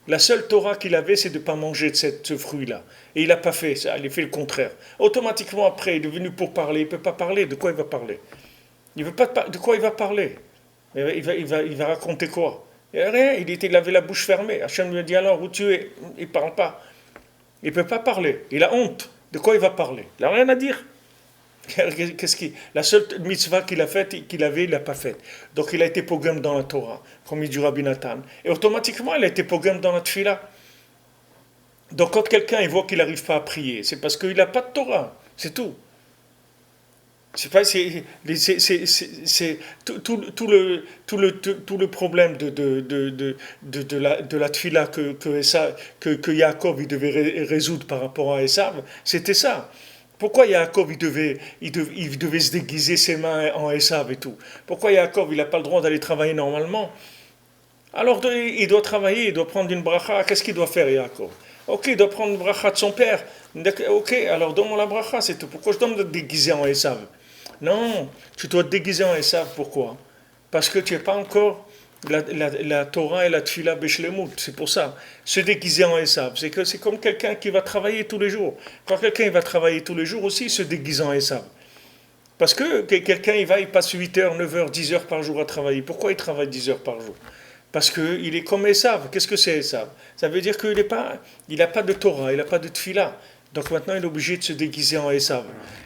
La seule Torah qu'il avait, c'est de ne pas manger de ce fruit-là. Et il n'a pas fait ça, il a fait le contraire. Automatiquement, après, il est venu pour parler. Il ne peut pas parler. De quoi il va parler? De quoi il va parler? Il va raconter quoi? Il rien, il avait la bouche fermée. Hachem lui a dit alors, où tu es? Il ne parle pas. Il ne peut pas parler. Il a honte. De quoi il va parler? Il n'a rien à dire. La seule mitzvah qu'il a faite, qu'il avait, il l'a pas faite. Donc il a été pogrom dans la Torah, comme il dit Rabbi Nathan. Et automatiquement, il a été pogrom dans la Tfila. Donc quand quelqu'un il voit qu'il n'arrive pas à prier, c'est parce qu'il n'a pas de Torah. C'est tout. C'est tout le problème de la tfila que Yaakov il devait résoudre par rapport à Esav, c'était ça. Pourquoi Yaakov il devait se déguiser ses mains en Esav et tout? Pourquoi Yaakov il n'a pas le droit d'aller travailler normalement? Alors il doit travailler, il doit prendre une bracha. Qu'est-ce qu'il doit faire Yaakov? Ok, il doit prendre une bracha de son père. Ok, alors donne-moi la bracha, c'est tout. Pourquoi je dois me déguiser en Esav? Non, tu dois te déguiser en Esav. Pourquoi? Parce que tu n'es pas encore la Torah et la Tfila Beshlemut. C'est pour ça. Se déguiser en Esav, c'est comme quelqu'un qui va travailler tous les jours. Quand quelqu'un va travailler tous les jours aussi, il se déguise en Esav. Parce que quelqu'un il passe 8 heures, 9 heures, 10 heures par jour à travailler. Pourquoi il travaille 10 heures par jour? Parce qu'il est comme Esav. Qu'est-ce que c'est Esav? Ça veut dire qu'il n'a pas de Torah, il n'a pas de Tfila. Donc maintenant, il est obligé de se déguiser en Esav.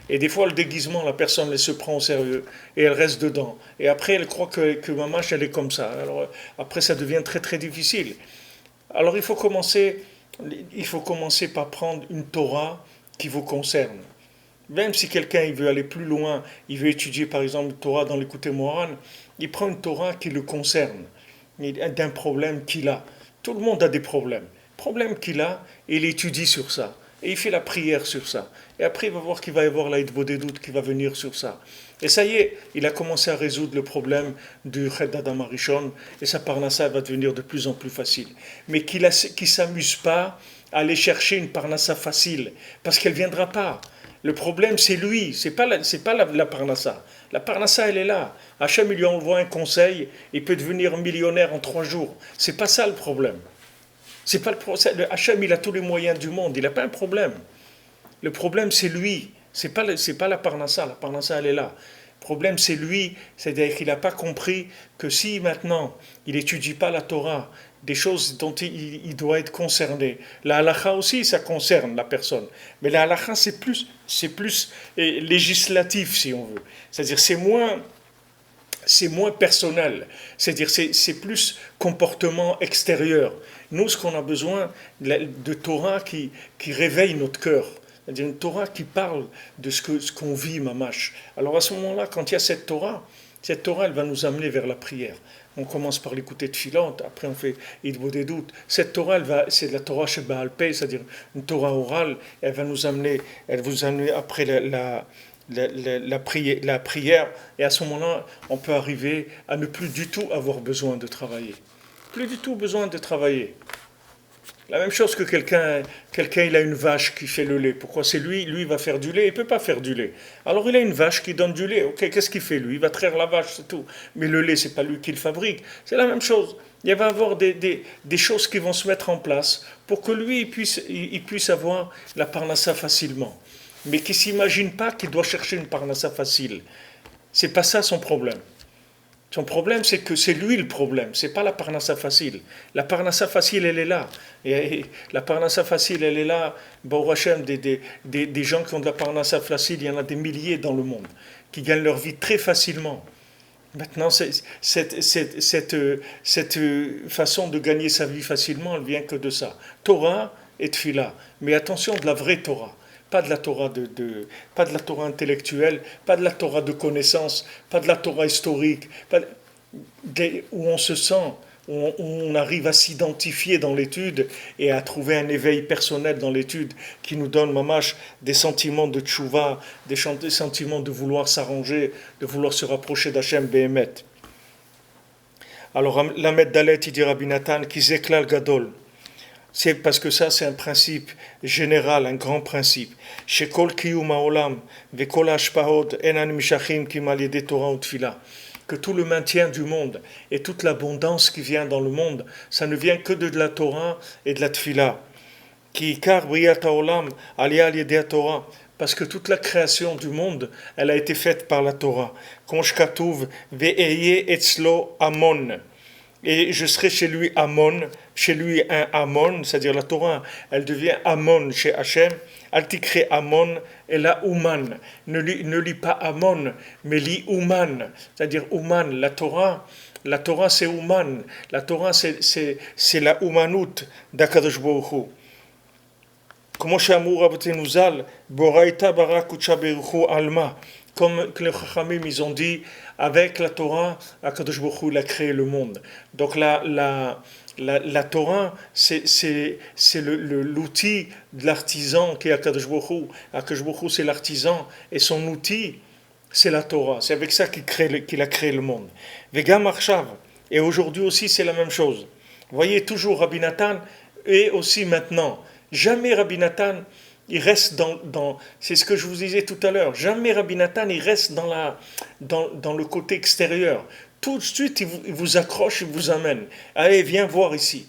Et des fois, le déguisement, la personne, elle se prend au sérieux. Et elle reste dedans. Et après, elle croit que Mamash, elle est comme ça. Alors, après, ça devient très, très difficile. Alors, il faut commencer par prendre une Torah qui vous concerne. Même si quelqu'un il veut aller plus loin, il veut étudier, par exemple, une Torah dans l'écouté Moran, il prend une Torah qui le concerne, d'un problème qu'il a. Tout le monde a des problèmes. Problème qu'il a, et il étudie sur ça. Et il fait la prière sur ça. Et après, il va voir qu'il va y avoir l'Aïd-Bodédout qui va venir sur ça. Et ça y est, il a commencé à résoudre le problème du Ched d'Adam Arishon. Et sa parnassa va devenir de plus en plus facile. Mais qu'il ne s'amuse pas à aller chercher une parnassa facile. Parce qu'elle ne viendra pas. Le problème, c'est lui. C'est pas la parnassa. La parnassa, elle est là. Hachem, il lui envoie un conseil. Il peut devenir millionnaire en 3 jours. C'est pas ça le problème. C'est pas le problème. Hachem, il a tous les moyens du monde. Il n'a pas un problème. Le problème, c'est lui. C'est pas la parnassa. La parnassa, elle est là. Le problème, c'est lui. C'est-à-dire qu'il n'a pas compris que si maintenant, il n'étudie pas la Torah, des choses dont il doit être concerné. La halakha aussi, ça concerne la personne. Mais la halakha, c'est plus législatif, si on veut. C'est-à-dire, c'est moins personnel. C'est-à-dire, c'est plus comportement extérieur. Nous, ce qu'on a besoin, de Torah qui réveille notre cœur. C'est-à-dire une Torah qui parle de ce qu'on vit, mamash. Alors à ce moment-là, quand il y a cette Torah, elle va nous amener vers la prière. On commence par l'écouter de filante, après on fait Idbo des doutes. Cette Torah, c'est de la Torah Sheba Alpeh, c'est-à-dire une Torah orale. Elle vous amener après la prière. Et à ce moment-là, on peut arriver à ne plus du tout avoir besoin de travailler. Plus du tout besoin de travailler. La même chose que quelqu'un il a une vache qui fait le lait. Pourquoi c'est lui il va faire du lait, il ne peut pas faire du lait. Alors il a une vache qui donne du lait. Ok, qu'est-ce qu'il fait lui? Il va traire la vache, c'est tout. Mais le lait, c'est pas lui qui le fabrique. C'est la même chose. Il va y avoir des choses qui vont se mettre en place pour que lui il puisse avoir la parnassa facilement. Mais qu'il ne s'imagine pas qu'il doit chercher une parnassa facile. C'est pas ça son problème. Son problème, c'est que c'est lui le problème, c'est pas la parnassa facile. La parnassa facile, elle est là. Et la parnassa facile, elle est là. Baruch Hashem, des gens qui ont de la parnassa facile, il y en a des milliers dans le monde. qui gagnent leur vie très facilement. Maintenant, cette façon de gagner sa vie facilement, elle vient que de ça. Torah et Tfila. Mais attention, de la vraie Torah. Pas de la Torah pas de la Torah intellectuelle, pas de la Torah de connaissance, pas de la Torah historique, où on se sent, où on arrive à s'identifier dans l'étude et à trouver un éveil personnel dans l'étude qui nous donne, mamash, des sentiments de tchouva, des sentiments de vouloir s'arranger, de vouloir se rapprocher d'Hachem Behemet. Alors, Lamed Dalet, il dit Rabbi Nathan, qui zéklal gadol. C'est parce que ça, c'est un principe général, un grand principe. Shekol kiyum haolam, vekol hashpahot, enan mishachim kim al yedei Torah ou tfila. Que tout le maintien du monde et toute l'abondance qui vient dans le monde, ça ne vient que de la Torah et de la tfila. Ki ikar briyat haolam aliyah al yedei Torah. Parce que toute la création du monde, elle a été faite par la Torah. Konsh katuv ve'eye etzlo amon. Et je serai chez lui Amon, chez lui un Amon, c'est-à-dire la Torah, elle devient Amon chez Hachem. Altikre Amon et la Ouman. Ne lis pas Amon, mais lis Ouman, c'est-à-dire Ouman. La Torah c'est Ouman. La Torah c'est la Oumanout d'Akadosh Baruch Hu. Comment Shamour Abtenuzal, Boraita Barakucha Beruchu Alma. Comme les Chachamim, ils ont dit, avec la Torah, Akadosh Baruch Hu, il a créé le monde. Donc la Torah, c'est l'outil de l'artisan qui est Akadosh Baruch Hu. Akadosh Baruch Hu, c'est l'artisan, et son outil, c'est la Torah. C'est avec ça qu'il a créé le monde. Vegam Arshav, et aujourd'hui aussi, c'est la même chose. Vous voyez, toujours Rabbi Nathan, et aussi maintenant. Jamais Rabbi Nathan, il reste c'est ce que je vous disais tout à l'heure, jamais Rabbi Nathan, il reste dans le côté extérieur. Tout de suite, il vous accroche, il vous amène. Allez, viens voir ici.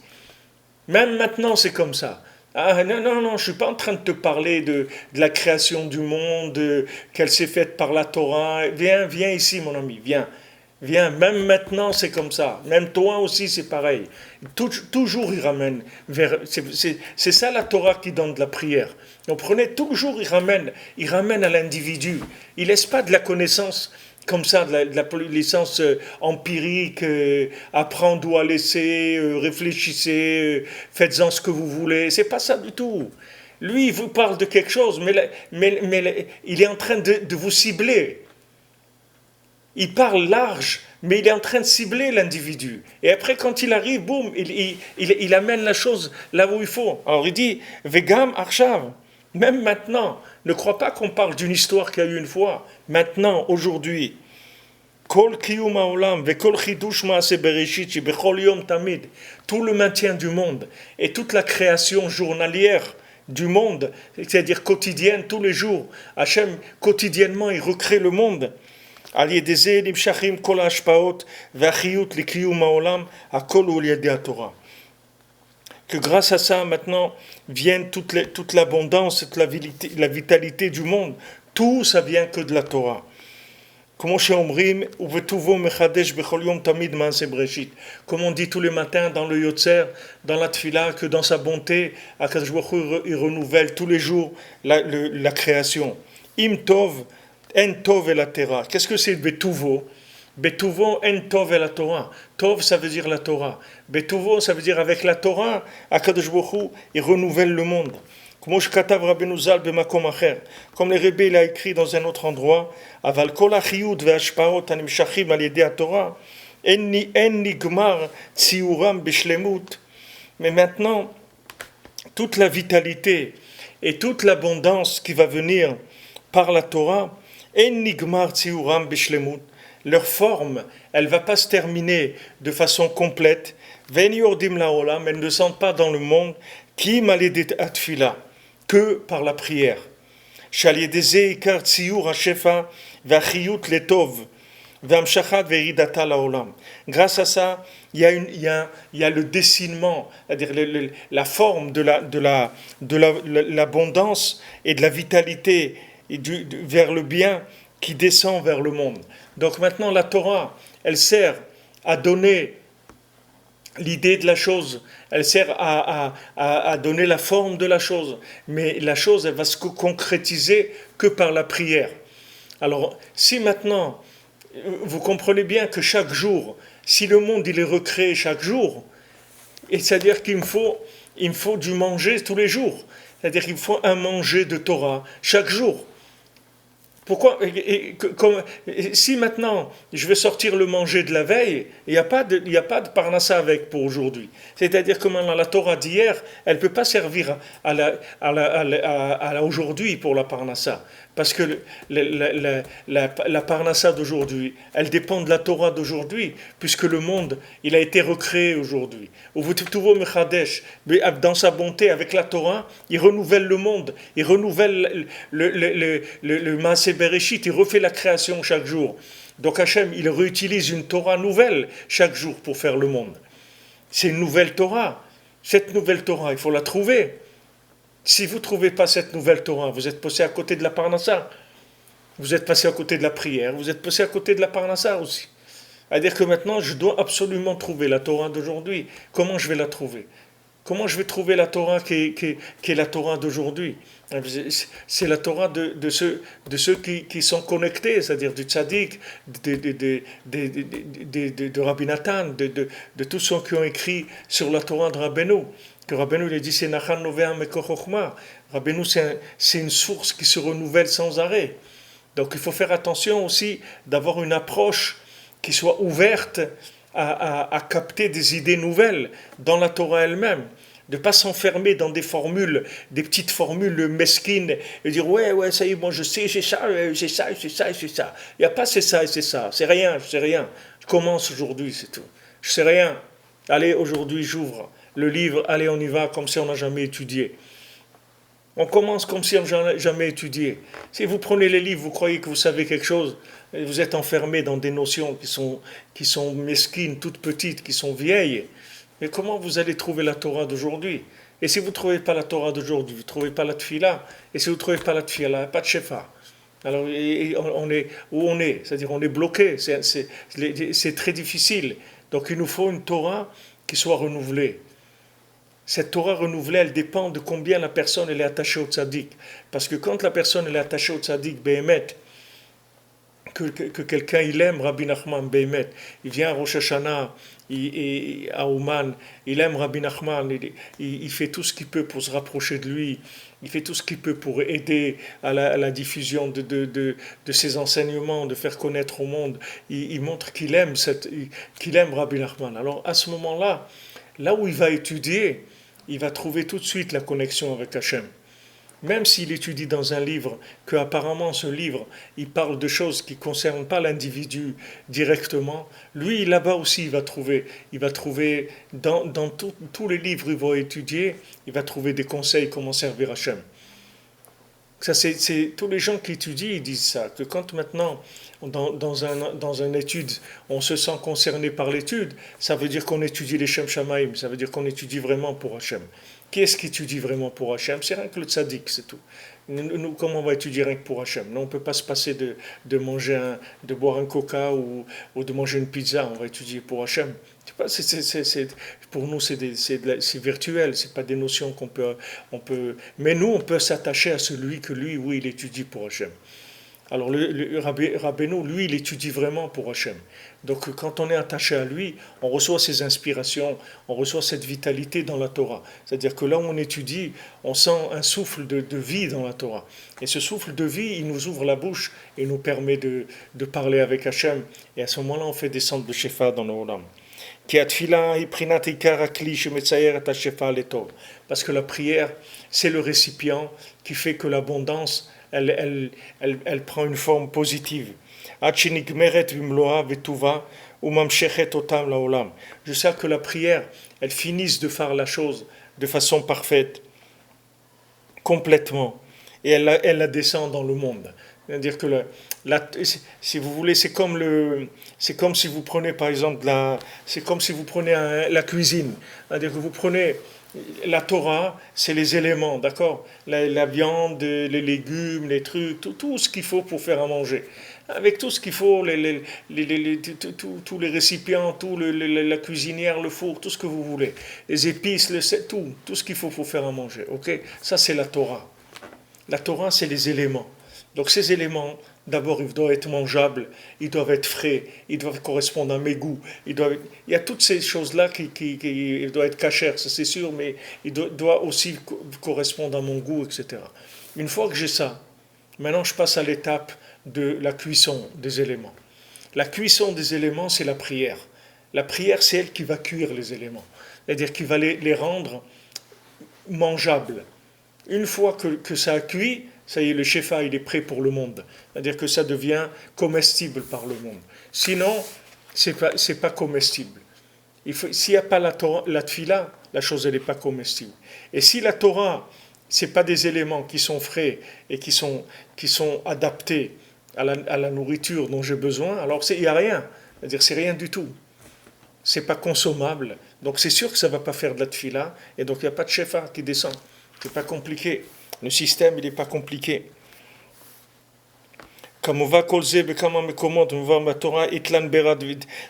Même maintenant, c'est comme ça. Ah non, je ne suis pas en train de te parler de la création du monde, qu'elle s'est faite par la Torah. Viens ici, mon ami, viens. Viens, même maintenant c'est comme ça. Même toi aussi c'est pareil. Toujours il ramène vers. C'est ça la Torah qui donne de la prière. Donc prenez toujours, il ramène à l'individu. Il laisse pas de la connaissance comme ça, de la connaissance empirique, apprendre ou à laisser, réfléchissez, faites-en ce que vous voulez. C'est pas ça du tout. Lui, il vous parle de quelque chose, mais il est en train de vous cibler. Il parle large, mais il est en train de cibler l'individu. Et après, quand il arrive, boum, il amène la chose là où il faut. Alors il dit, Vegam Arshav, même maintenant, ne crois pas qu'on parle d'une histoire qu'il y a eu une fois. Maintenant, aujourd'hui, Kol kiyum haolam vekol chidush maase bereshit bechol yom tamid, tout le maintien du monde et toute la création journalière du monde, c'est-à-dire quotidienne, tous les jours, Hachem, quotidiennement, il recrée le monde. Que grâce à ça maintenant vienne toute l'abondance, toute la vitalité du monde. Tout ça vient que de la Torah. Comme on dit tous les matins dans le Yotzer, dans la Tfila, que dans sa bonté, Akadosh Baruch Hu, il renouvelle tous les jours la création. Im Tov En Tov et la Torah. Qu'est-ce que c'est Betuvo? Betuvo En Tov et la Torah. Tov, ça veut dire la Torah. Betuvo, ça veut dire avec la Torah, Akadosh Baruch Hu, il renouvelle le monde. Comme le Rebbe l'a écrit dans un autre endroit, Aval kol achiyut ve'ashpaot hanimshachim al yedei haTorah, en nigmar tziuram bishlemut. Mais maintenant, toute la vitalité et toute l'abondance qui va venir par la Torah, en nigmar tziuram bishlemut. Leur forme, elle ne va pas se terminer de façon complète. Veni ordim laolam, elles ne sentent pas dans le monde, qui malédit atfila, que par la prière. Shaliedeze ikar tziyur hashefa vachiyut letov vamshachat veridata laolam. Grâce à ça, il y a le dessinement, c'est-à-dire la forme de l'abondance et de la vitalité et vers le bien qui descend vers le monde. Donc maintenant, la Torah, elle sert à donner l'idée de la chose, elle sert à donner la forme de la chose, mais la chose, elle va se concrétiser que par la prière. Alors, si maintenant, vous comprenez bien que chaque jour, si le monde il est recréé chaque jour, et c'est-à-dire il me faut du manger tous les jours. C'est-à-dire qu'il faut un manger de Torah chaque jour. Pourquoi si maintenant je vais sortir le manger de la veille, il n'y a pas de parnassa avec pour aujourd'hui. C'est-à-dire que maintenant la Torah d'hier, elle ne peut pas servir à aujourd'hui pour la parnassa. Parce que la parnassa d'aujourd'hui, elle dépend de la Torah d'aujourd'hui, puisque le monde, il a été recréé aujourd'hui. Uvutuvo Mechadesh, dans sa bonté, avec la Torah, il renouvelle le monde, il renouvelle le Maaseh Bereshit, il refait la création chaque jour. Donc Hachem, il réutilise une Torah nouvelle chaque jour pour faire le monde. C'est une nouvelle Torah. Cette nouvelle Torah, il faut la trouver. Si vous ne trouvez pas cette nouvelle Torah, vous êtes passé à côté de la Parnassa. Vous êtes passé à côté de la prière, vous êtes passé à côté de la Parnassa aussi. C'est-à-dire que maintenant, je dois absolument trouver la Torah d'aujourd'hui. Comment je vais la trouver? Comment je vais trouver la Torah qui est la Torah d'aujourd'hui? C'est la Torah de ceux qui sont connectés, c'est-à-dire du tzaddik, de Rabbi Nathan, de tous ceux qui ont écrit sur la Torah de Rabbeinu. Que Rabbeinu il dit c'est Nachan Novea Mekochochma. Rabbeinu c'est une source qui se renouvelle sans arrêt. Donc il faut faire attention aussi d'avoir une approche qui soit ouverte à capter des idées nouvelles dans la Torah elle-même. De ne pas s'enfermer dans des formules, des petites formules mesquines, et dire ouais, ça y est, moi je sais, j'ai ça. Il n'y a pas c'est ça et c'est ça. C'est rien, je sais rien. Je commence aujourd'hui, c'est tout. Je sais rien. Allez, aujourd'hui j'ouvre le livre, allez, on y va, comme si on n'a jamais étudié. On commence comme si on n'a jamais étudié. Si vous prenez les livres, vous croyez que vous savez quelque chose, vous êtes enfermé dans des notions qui sont mesquines, toutes petites, qui sont vieilles. Mais comment vous allez trouver la Torah d'aujourd'hui? Et si vous ne trouvez pas la Torah d'aujourd'hui, vous ne trouvez pas la Tfila, et si vous ne trouvez pas la Tfila, pas de Shefa. Alors, on est où on est, c'est-à-dire on est bloqué, c'est très difficile. Donc il nous faut une Torah qui soit renouvelée. Cette Torah renouvelée, elle dépend de combien la personne elle est attachée au tzaddik. Parce que quand la personne elle est attachée au tzaddik, Behemet, que quelqu'un il aime Rabbi Nachman Behemet, il vient à Rosh Hashanah, à Ouman, il aime Rabbi Nachman, il fait tout ce qu'il peut pour se rapprocher de lui, il fait tout ce qu'il peut pour aider à la diffusion de ses enseignements, de faire connaître au monde. Il montre qu'il aime Rabbi Nachman. Alors à ce moment-là, là où il va étudier, il va trouver tout de suite la connexion avec Hachem. Même s'il étudie dans un livre, que apparemment ce livre, il parle de choses qui ne concernent pas l'individu directement, lui, là-bas aussi, il va trouver dans tous les livres qu'il va étudier, il va trouver des conseils comment servir Hachem. Ça, c'est tous les gens qui étudient, ils disent ça, que quand maintenant, dans une étude, on se sent concerné par l'étude, ça veut dire qu'on étudie les Shem Shamaim, ça veut dire qu'on étudie vraiment pour Hachem. Qui est-ce qui étudie vraiment pour Hachem? C'est rien que le tzaddik, c'est tout. Nous, comment on va étudier rien que pour Hachem? Nous, on ne peut pas se passer de boire un coca ou de manger une pizza, on va étudier pour Hachem. Pour nous, c'est virtuel, c'est pas des notions qu'on peut, mais nous, on peut s'attacher à celui que lui, oui, il étudie pour Hachem. Alors le Rabbeinu, lui, il étudie vraiment pour Hachem. Donc quand on est attaché à lui, on reçoit ses inspirations, on reçoit cette vitalité dans la Torah. C'est-à-dire que là où on étudie, on sent un souffle de vie dans la Torah. Et ce souffle de vie, il nous ouvre la bouche et nous permet de parler avec Hachem. Et à ce moment-là, on fait descendre le Shefa dans nos âmes. Parce que la prière, c'est le récipient qui fait que l'abondance, elle prend une forme positive. Je sais que la prière, elle finisse de faire la chose de façon parfaite, complètement, et elle la descend dans le monde. C'est-à-dire que si vous voulez, c'est comme si vous prenez par exemple c'est comme si vous prenez la cuisine. C'est-à-dire que vous prenez la Torah, c'est les éléments, d'accord? La viande, les légumes, les trucs, tout ce qu'il faut pour faire à manger. Avec tout ce qu'il faut, tous les récipients, la cuisinière, le four, tout ce que vous voulez. Les épices, tout ce qu'il faut pour faire à manger. Ok? Ça, c'est la Torah. La Torah, c'est les éléments. Donc ces éléments, D'abord, ils doivent être mangeables, ils doivent être frais, ils doivent correspondre à mes goûts. Il y a toutes ces choses-là qui doivent être cachères, ça c'est sûr, mais doit aussi correspondre à mon goût, etc. Une fois que j'ai ça, maintenant je passe à l'étape de la cuisson des éléments. La cuisson des éléments, c'est la prière. La prière, c'est elle qui va cuire les éléments, c'est-à-dire qui va les rendre mangeables. Une fois que ça a cuit, ça y est, le shefa, il est prêt pour le monde. C'est-à-dire que ça devient comestible par le monde. Sinon, c'est pas comestible. S'il n'y a pas la tfila, la chose, elle n'est pas comestible. Et si la Torah, ce n'est pas des éléments qui sont frais et qui sont adaptés à la nourriture dont j'ai besoin, alors il n'y a rien. C'est-à-dire c'est rien du tout. C'est pas consommable. Donc c'est sûr que ça ne va pas faire de la tfila. Et donc il n'y a pas de shefa qui descend. C'est pas compliqué. Le système, il n'est pas compliqué. Comme on va kolze bekama mekomot, on va ma Torah itlan berad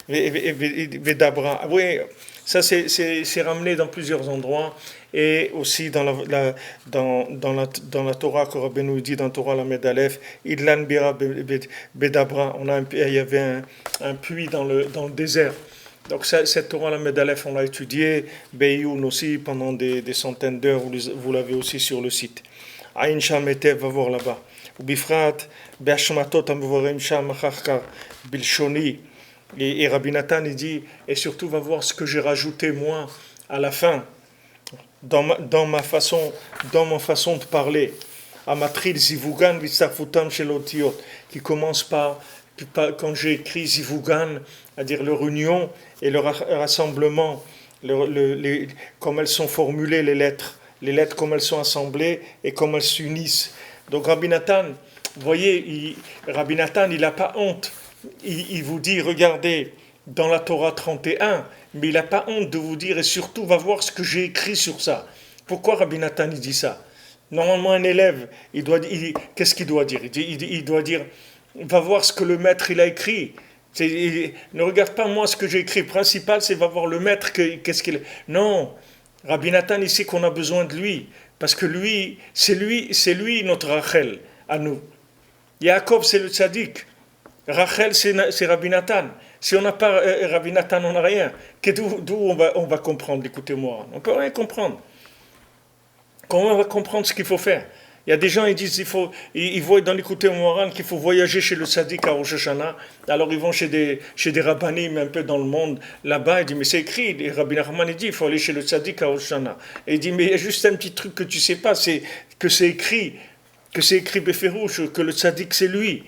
vedabra. Oui, ça c'est ramené dans plusieurs endroits et aussi dans la Torah que Rabbeinu dit dans Torah la Medalef, itlan berad vedabra. Il y avait un puits dans le désert. Donc cette Torah la Medalef, on l'a étudiée, Beyoun aussi pendant des centaines d'heures, vous l'avez aussi sur le site. Aïn Sham Etev, va voir là-bas. Ubifrat, Be'ashmatot Amvorim Sham Achachkar, Bilshoni. Et Rabbi Nathan, il dit, et surtout va voir ce que j'ai rajouté moi à la fin, dans ma façon de parler. Amatril Zivugan Vitsafutam Shelotiot, qui commence par, quand j'ai écrit Zivugan, c'est-à-dire leur union et leur rassemblement, comme elles sont formulées les lettres comme elles sont assemblées et comme elles s'unissent. Donc Rabbi Nathan, vous voyez, Rabbi Nathan, il n'a pas honte. Il vous dit, regardez, dans la Torah 31, mais il n'a pas honte de vous dire, et surtout, va voir ce que j'ai écrit sur ça. Pourquoi Rabbi Nathan, il dit ça? Normalement, un élève, qu'est-ce qu'il doit dire? Il doit dire, va voir ce que le maître, il a écrit. Ne regarde pas moi ce que j'ai écrit. Le principal, c'est va voir le maître, qu'est-ce qu'il... Non, Rabbi Nathan, il sait qu'on a besoin de lui, parce que c'est lui notre Rachel, à nous. Yaakov, c'est le tzaddik. Rachel, c'est Rabbi Nathan. Si on n'a pas Rabbi Nathan, on n'a rien. D'où on va comprendre, écoutez-moi. On ne peut rien comprendre. Comment on va comprendre ce qu'il faut faire? Il y a des gens, ils disent, ils voient dans l'écouté Moharan qu'il faut voyager chez le tzaddik à Rosh Hashanah. Alors ils vont chez des rabbanim un peu dans le monde, là-bas. Ils disent, mais c'est écrit. Et Rabbi Nachman, il dit, il faut aller chez le tzaddik à Rosh Hashanah. Et il dit, mais il y a juste un petit truc que tu ne sais pas, c'est que c'est écrit Beferouche, que le tzaddik c'est lui.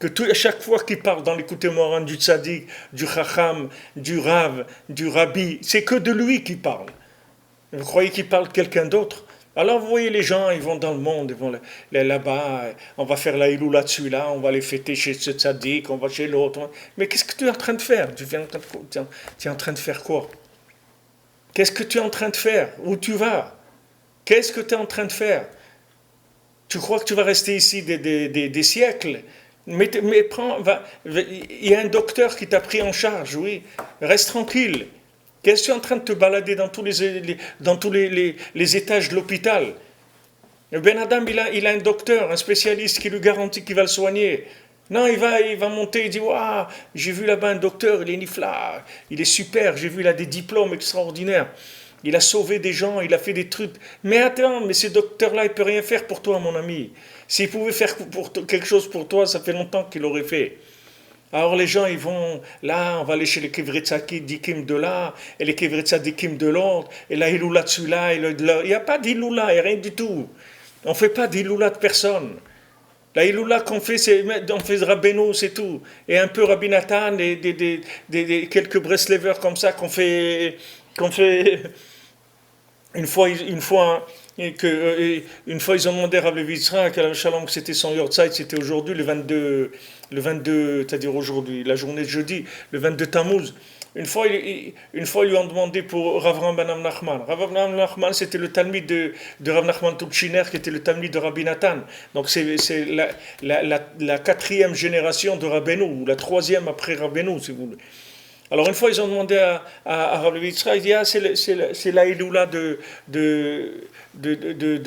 À chaque fois qu'il parle dans l'écouté Moharan du tzaddik, du chacham, du rav, du rabbi, c'est que de lui qu'il parle. Vous croyez qu'il parle de quelqu'un d'autre? Alors vous voyez les gens, ils vont dans le monde, ils vont là-bas, on va faire la Iloula dessus là, on va les fêter chez ce tzaddik, on va chez l'autre. Mais qu'est-ce que tu es en train de faire? Tu es en train de faire quoi? Qu'est-ce que tu es en train de faire? Où tu vas? Qu'est-ce que tu es en train de faire? Tu crois que tu vas rester ici des siècles? Mais il y a un docteur qui t'a pris en charge, oui. Reste tranquille. Qu'est-ce que tu es en train de te balader dans tous les étages de l'hôpital? Ben Adam, il a un docteur, un spécialiste qui lui garantit qu'il va le soigner. Non, il va monter, il dit, waouh, j'ai vu là-bas un docteur, il est nifla, il est super, j'ai vu, il a des diplômes extraordinaires. Il a sauvé des gens, il a fait des trucs. Mais attends, mais ce docteur-là, il ne peut rien faire pour toi, mon ami. S'il pouvait faire quelque chose pour toi, ça fait longtemps qu'il l'aurait fait. Alors les gens, ils vont, là, on va aller chez les Kivritzakidikim de là, et les Kivritzadikim de l'autre, et la Iloula dessus là, il n'y a pas d'Iloula, il n'y a rien du tout. On ne fait pas d'Iloula de personne. La Iloula qu'on fait, on fait Rabbeinu, c'est tout. Et un peu Rabbi Nathan, et quelques Breslevers comme ça qu'on fait une fois, ils ont demandé à Rabbi Yitzhak, que c'était son Yortzeit, c'était aujourd'hui, le 22, c'est-à-dire aujourd'hui, la journée de jeudi, le 22 Tammuz. Une fois, ils lui ont demandé pour Rav Ben Nachman. Rav Ben Nachman, c'était le talmid de Rav Nachman Tukchiner, qui était le talmid de Rabbi Nathan. Donc c'est la quatrième génération de Rabbeinu, ou la troisième après Rabbeinu, si vous voulez. Alors une fois, ils ont demandé à Rav Levi Yitzhak, il dit, ah, c'est la Iloula de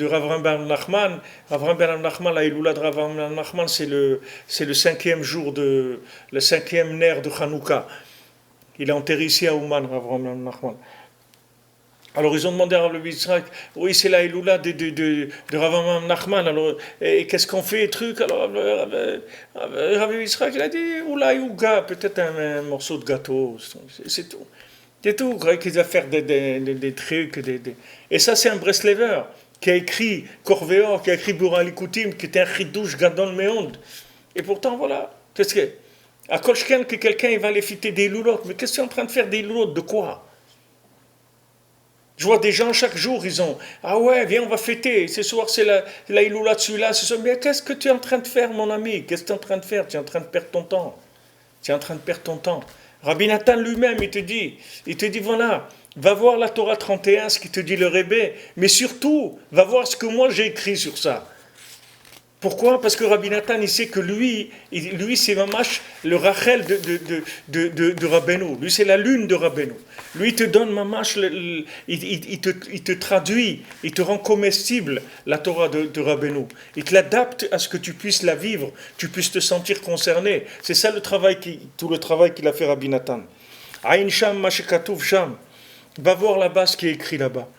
Rav Ben Nachman. Rav Ben Nachman, la Iloula de Rav Ben Nachman, c'est le cinquième jour le cinquième ner de Hanouka. Il est enterré ici à Ouman, Rav Ben Nachman. Alors ils ont demandé à Rav Levi Yitzhak, oui c'est la Iloula de Rav Nachman, alors et qu'est-ce qu'on fait, truc. Alors Rav Levi Yitzhak il a dit, oula ouga, peut-être un morceau de gâteau, c'est tout. C'est tout, vous croyez qu'ils vont faire des trucs, et ça c'est un Breslever qui a écrit Corvéor, qui a écrit Boura Likoutim, qui était un chidouche gadol meond. Et pourtant voilà, qu'est-ce que... À Kolchken que quelqu'un il va aller fiter des loulottes, mais qu'est-ce que tu es en train de faire des loulottes, de quoi? Je vois des gens chaque jour, ils ont ah ouais, viens, on va fêter. Ce soir, c'est la Iloula de celui-là. Mais qu'est-ce que tu es en train de faire, mon ami? Qu'est-ce que tu es en train de faire? Tu es en train de perdre ton temps. Tu es en train de perdre ton temps. Rabbi Nathan lui-même, il te dit voilà, va voir la Torah 31, ce qui te dit le Rébé, mais surtout, va voir ce que moi j'ai écrit sur ça. Pourquoi? Parce que Rabbi Nathan, il sait que lui c'est mamash le Rachel de Rabbeinu. Lui, c'est la lune de Rabbeinu. Lui, il te donne mamash, il te traduit, il te rend comestible la Torah de Rabbeinu. Il te l'adapte à ce que tu puisses la vivre, tu puisses te sentir concerné. C'est ça tout le travail qu'il a fait Rabbi Nathan. Aïn Sham, Mashekatouf Sham. Va voir là-bas ce qui est écrit là-bas.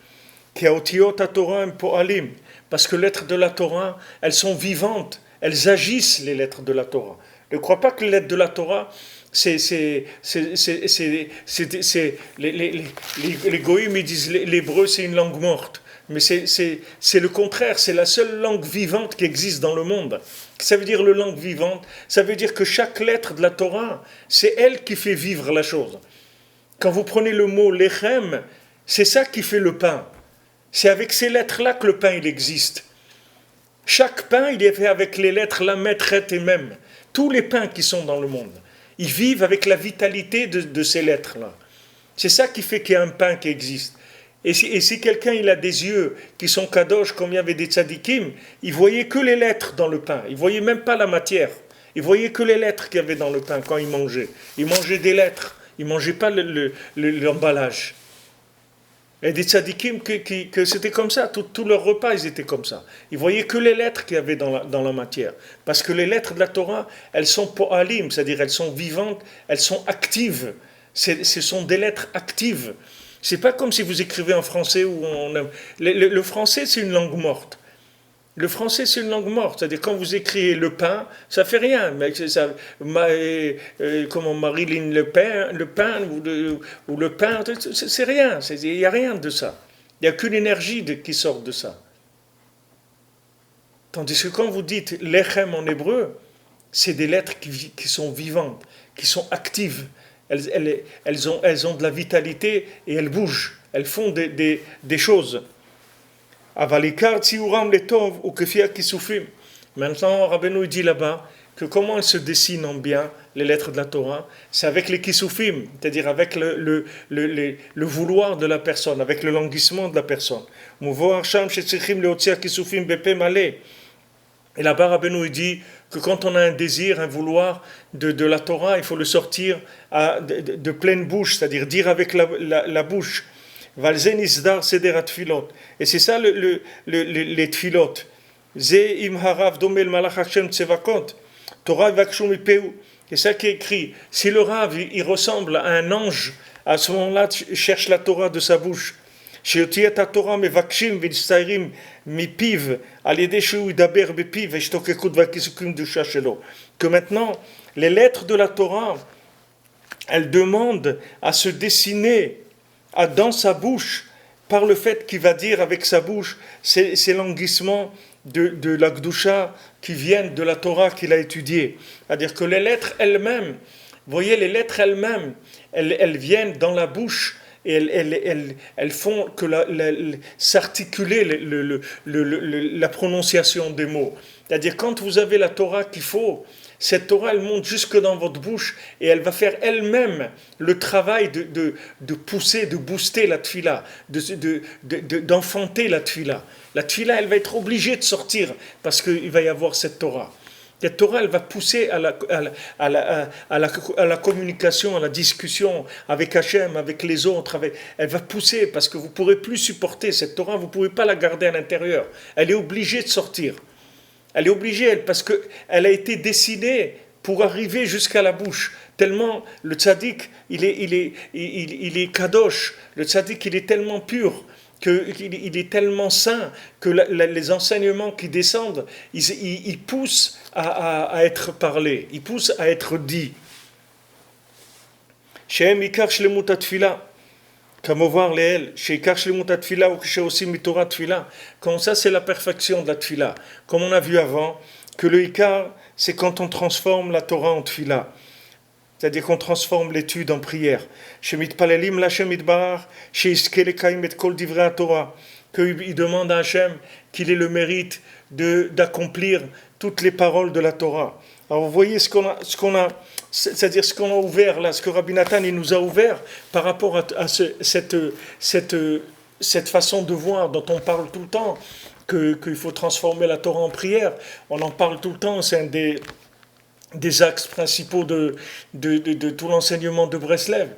Ki haotiot haTorah em po'alim. Parce que les lettres de la Torah, elles sont vivantes, elles agissent, les lettres de la Torah. Ne crois pas que les lettres de la Torah, les goïms, ils disent l'hébreu, c'est une langue morte. Mais c'est le contraire, c'est la seule langue vivante qui existe dans le monde. Ça veut dire le langue vivante, ça veut dire que chaque lettre de la Torah, c'est elle qui fait vivre la chose. Quand vous prenez le mot lechem, c'est ça qui fait le pain. C'est avec ces lettres-là que le pain il existe. Chaque pain il est fait avec les lettres lamet, chet et mem. Tous les pains qui sont dans le monde, ils vivent avec la vitalité de ces lettres-là. C'est ça qui fait qu'il y a un pain qui existe. Et si quelqu'un il a des yeux qui sont kadosh, comme il y avait des tzadikim, il voyait que les lettres dans le pain. Il voyait même pas la matière. Il voyait que les lettres qu'il y avait dans le pain quand il mangeait. Il mangeait des lettres. Il mangeait pas l'emballage. Et des tzadikim que c'était comme ça, tous leurs repas ils étaient comme ça. Ils voyaient que les lettres qu'il y avait dans la matière. Parce que les lettres de la Torah, elles sont po'alim, c'est-à-dire elles sont vivantes, elles sont actives. Ce sont des lettres actives. C'est pas comme si vous écrivez en français où le français c'est une langue morte. Le français, c'est une langue morte. C'est-à-dire, quand vous écrivez le pain, ça fait rien. Mais comment Marilyn le pain ou le pain, c'est rien. Il n'y a rien de ça. Il n'y a qu'une énergie qui sort de ça. Tandis que quand vous dites lechem en hébreu, c'est des lettres qui sont vivantes, qui sont actives. Elles ont de la vitalité et elles bougent. Elles font des choses. Maintenant, Rabbeinu dit là-bas que comment elles se dessinent en bien, les lettres de la Torah, c'est avec les kisufim, c'est-à-dire avec le vouloir de la personne, avec le languissement de la personne. Et là-bas, Rabbeinu dit que quand on a un désir, un vouloir de la Torah, il faut le sortir de pleine bouche, c'est-à-dire dire avec la bouche. Et c'est ça les tfilot. C'est ça qui est écrit. Si le Rav il ressemble à un ange, à ce moment-là, tu cherches la Torah de sa bouche. Que maintenant, les lettres de la Torah, elles demandent à se dessiner dans sa bouche, par le fait qu'il va dire avec sa bouche ces languissements de la Gdusha qui viennent de la Torah qu'il a étudiée. C'est-à-dire que les lettres elles-mêmes, vous voyez, les lettres elles-mêmes, elles viennent dans la bouche et elles font que s'articuler la prononciation des mots. C'est-à-dire quand vous avez la Torah qu'il faut, cette Torah, elle monte jusque dans votre bouche et elle va faire elle-même le travail de pousser, de booster la tfila, d'enfanter la tfila. La tfila, elle va être obligée de sortir parce qu'il va y avoir cette Torah. Cette Torah, elle va pousser à la communication, à la discussion avec Hachem, avec les autres. Elle va pousser parce que vous ne pourrez plus supporter cette Torah, vous ne pouvez pas la garder à l'intérieur. Elle est obligée de sortir. Elle est obligée, parce qu'elle a été dessinée pour arriver jusqu'à la bouche. Tellement le tzaddik, il est kadosh. Le tzaddik, il est tellement pur. Il est tellement sain que les enseignements qui descendent, ils poussent à être parlés, ils poussent à être dits. Shehem ikar shlemut atfila, kamovar leel, sheikar shlemut atfila ou aussi mitora tfila. Comme ça, c'est la perfection de la tfila. Comme on a vu avant, que le ikar, c'est quand on transforme la Torah en tfila. C'est-à-dire qu'on transforme l'étude en prière. Qu'il demande à Hachem qu'il ait le mérite d'accomplir toutes les paroles de la Torah. Alors vous voyez c'est-à-dire ce qu'on a ouvert là, ce que Rabbi Nathan il nous a ouvert par rapport à cette façon de voir dont on parle tout le temps, qu'il faut transformer la Torah en prière. On en parle tout le temps, c'est un des axes principaux de tout l'enseignement de Breslev.